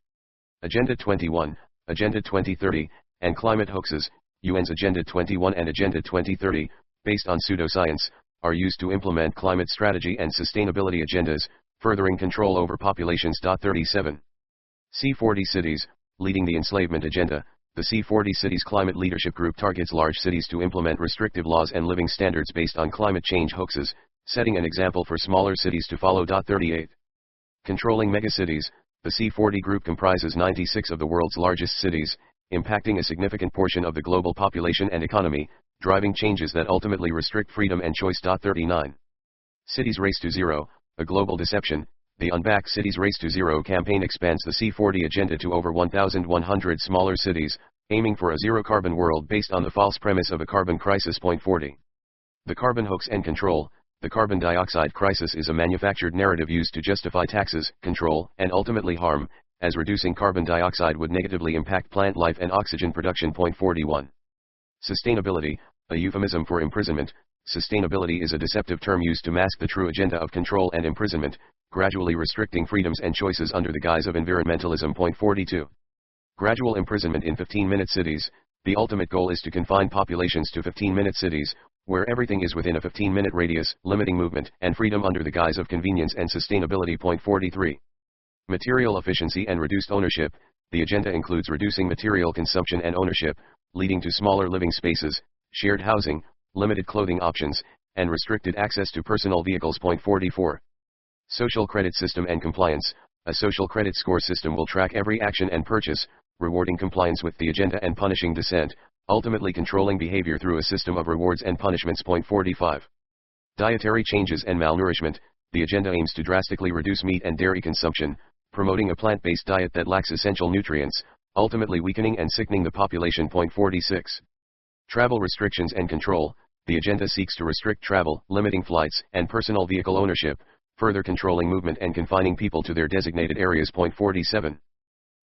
Agenda 21, Agenda 2030, and climate hoaxes. UN's Agenda 21 and Agenda 2030, based on pseudoscience, are used to implement climate strategy and sustainability agendas, furthering control over populations. 37. C40 cities, leading the enslavement agenda. The C40 Cities Climate Leadership Group targets large cities to implement restrictive laws and living standards based on climate change hoaxes, setting an example for smaller cities to follow. 38. Controlling megacities. The C40 group comprises 96 of the world's largest cities, impacting a significant portion of the global population and economy, driving changes that ultimately restrict freedom and choice. 39. Cities Race to Zero, a global deception. The Unback Cities Race to Zero campaign expands the C40 agenda to over 1,100 smaller cities, aiming for a zero-carbon world based on the false premise of a carbon crisis. 40. The carbon hoax and control. The carbon dioxide crisis is a manufactured narrative used to justify taxes, control, and ultimately harm, as reducing carbon dioxide would negatively impact plant life and oxygen production. 41. Sustainability, a euphemism for imprisonment. Sustainability is a deceptive term used to mask the true agenda of control and imprisonment, gradually restricting freedoms and choices under the guise of environmentalism. 42. Gradual imprisonment in 15-minute cities. The ultimate goal is to confine populations to 15-minute cities, where everything is within a 15-minute radius, limiting movement and freedom under the guise of convenience and sustainability. 43. Material efficiency and reduced ownership. The agenda includes reducing material consumption and ownership, leading to smaller living spaces, shared housing, limited clothing options, and restricted access to personal vehicles. 44. Social credit system and compliance. A social credit score system will track every action and purchase, rewarding compliance with the agenda and punishing dissent, ultimately controlling behavior through a system of rewards and punishments. 45. Dietary changes and malnourishment. The agenda aims to drastically reduce meat and dairy consumption, promoting a plant-based diet that lacks essential nutrients, ultimately weakening and sickening the population. 46. Travel restrictions and control. The agenda seeks to restrict travel, limiting flights and personal vehicle ownership, further controlling movement and confining people to their designated areas. 47.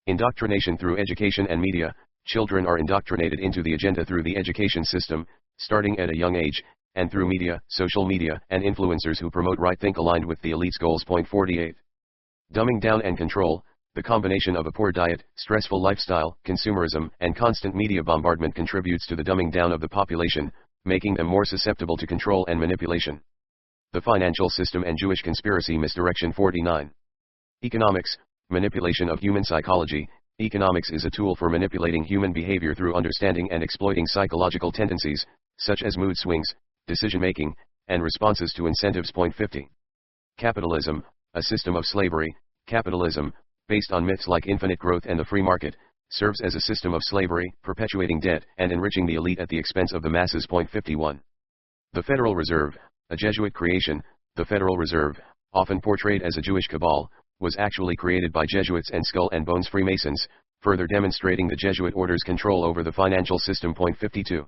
Indoctrination through education and media. Children are indoctrinated into the agenda through the education system, starting at a young age, and through media, social media, and influencers who promote right-think aligned with the elite's goals. 48. Dumbing down and control. The combination of a poor diet, stressful lifestyle, consumerism, and constant media bombardment contributes to the dumbing down of the population, making them more susceptible to control and manipulation. The financial system and Jewish conspiracy misdirection. 49. Economics, manipulation of human psychology. Economics is a tool for manipulating human behavior through understanding and exploiting psychological tendencies, such as mood swings, decision-making, and responses to incentives. 50. Capitalism, a system of slavery. Capitalism, based on myths like infinite growth and the free market, serves as a system of slavery, perpetuating debt and enriching the elite at the expense of the masses. 51. The Federal Reserve, a Jesuit creation. The Federal Reserve, often portrayed as a Jewish cabal, was actually created by Jesuits and Skull and Bones Freemasons, further demonstrating the Jesuit order's control over the financial system. 52.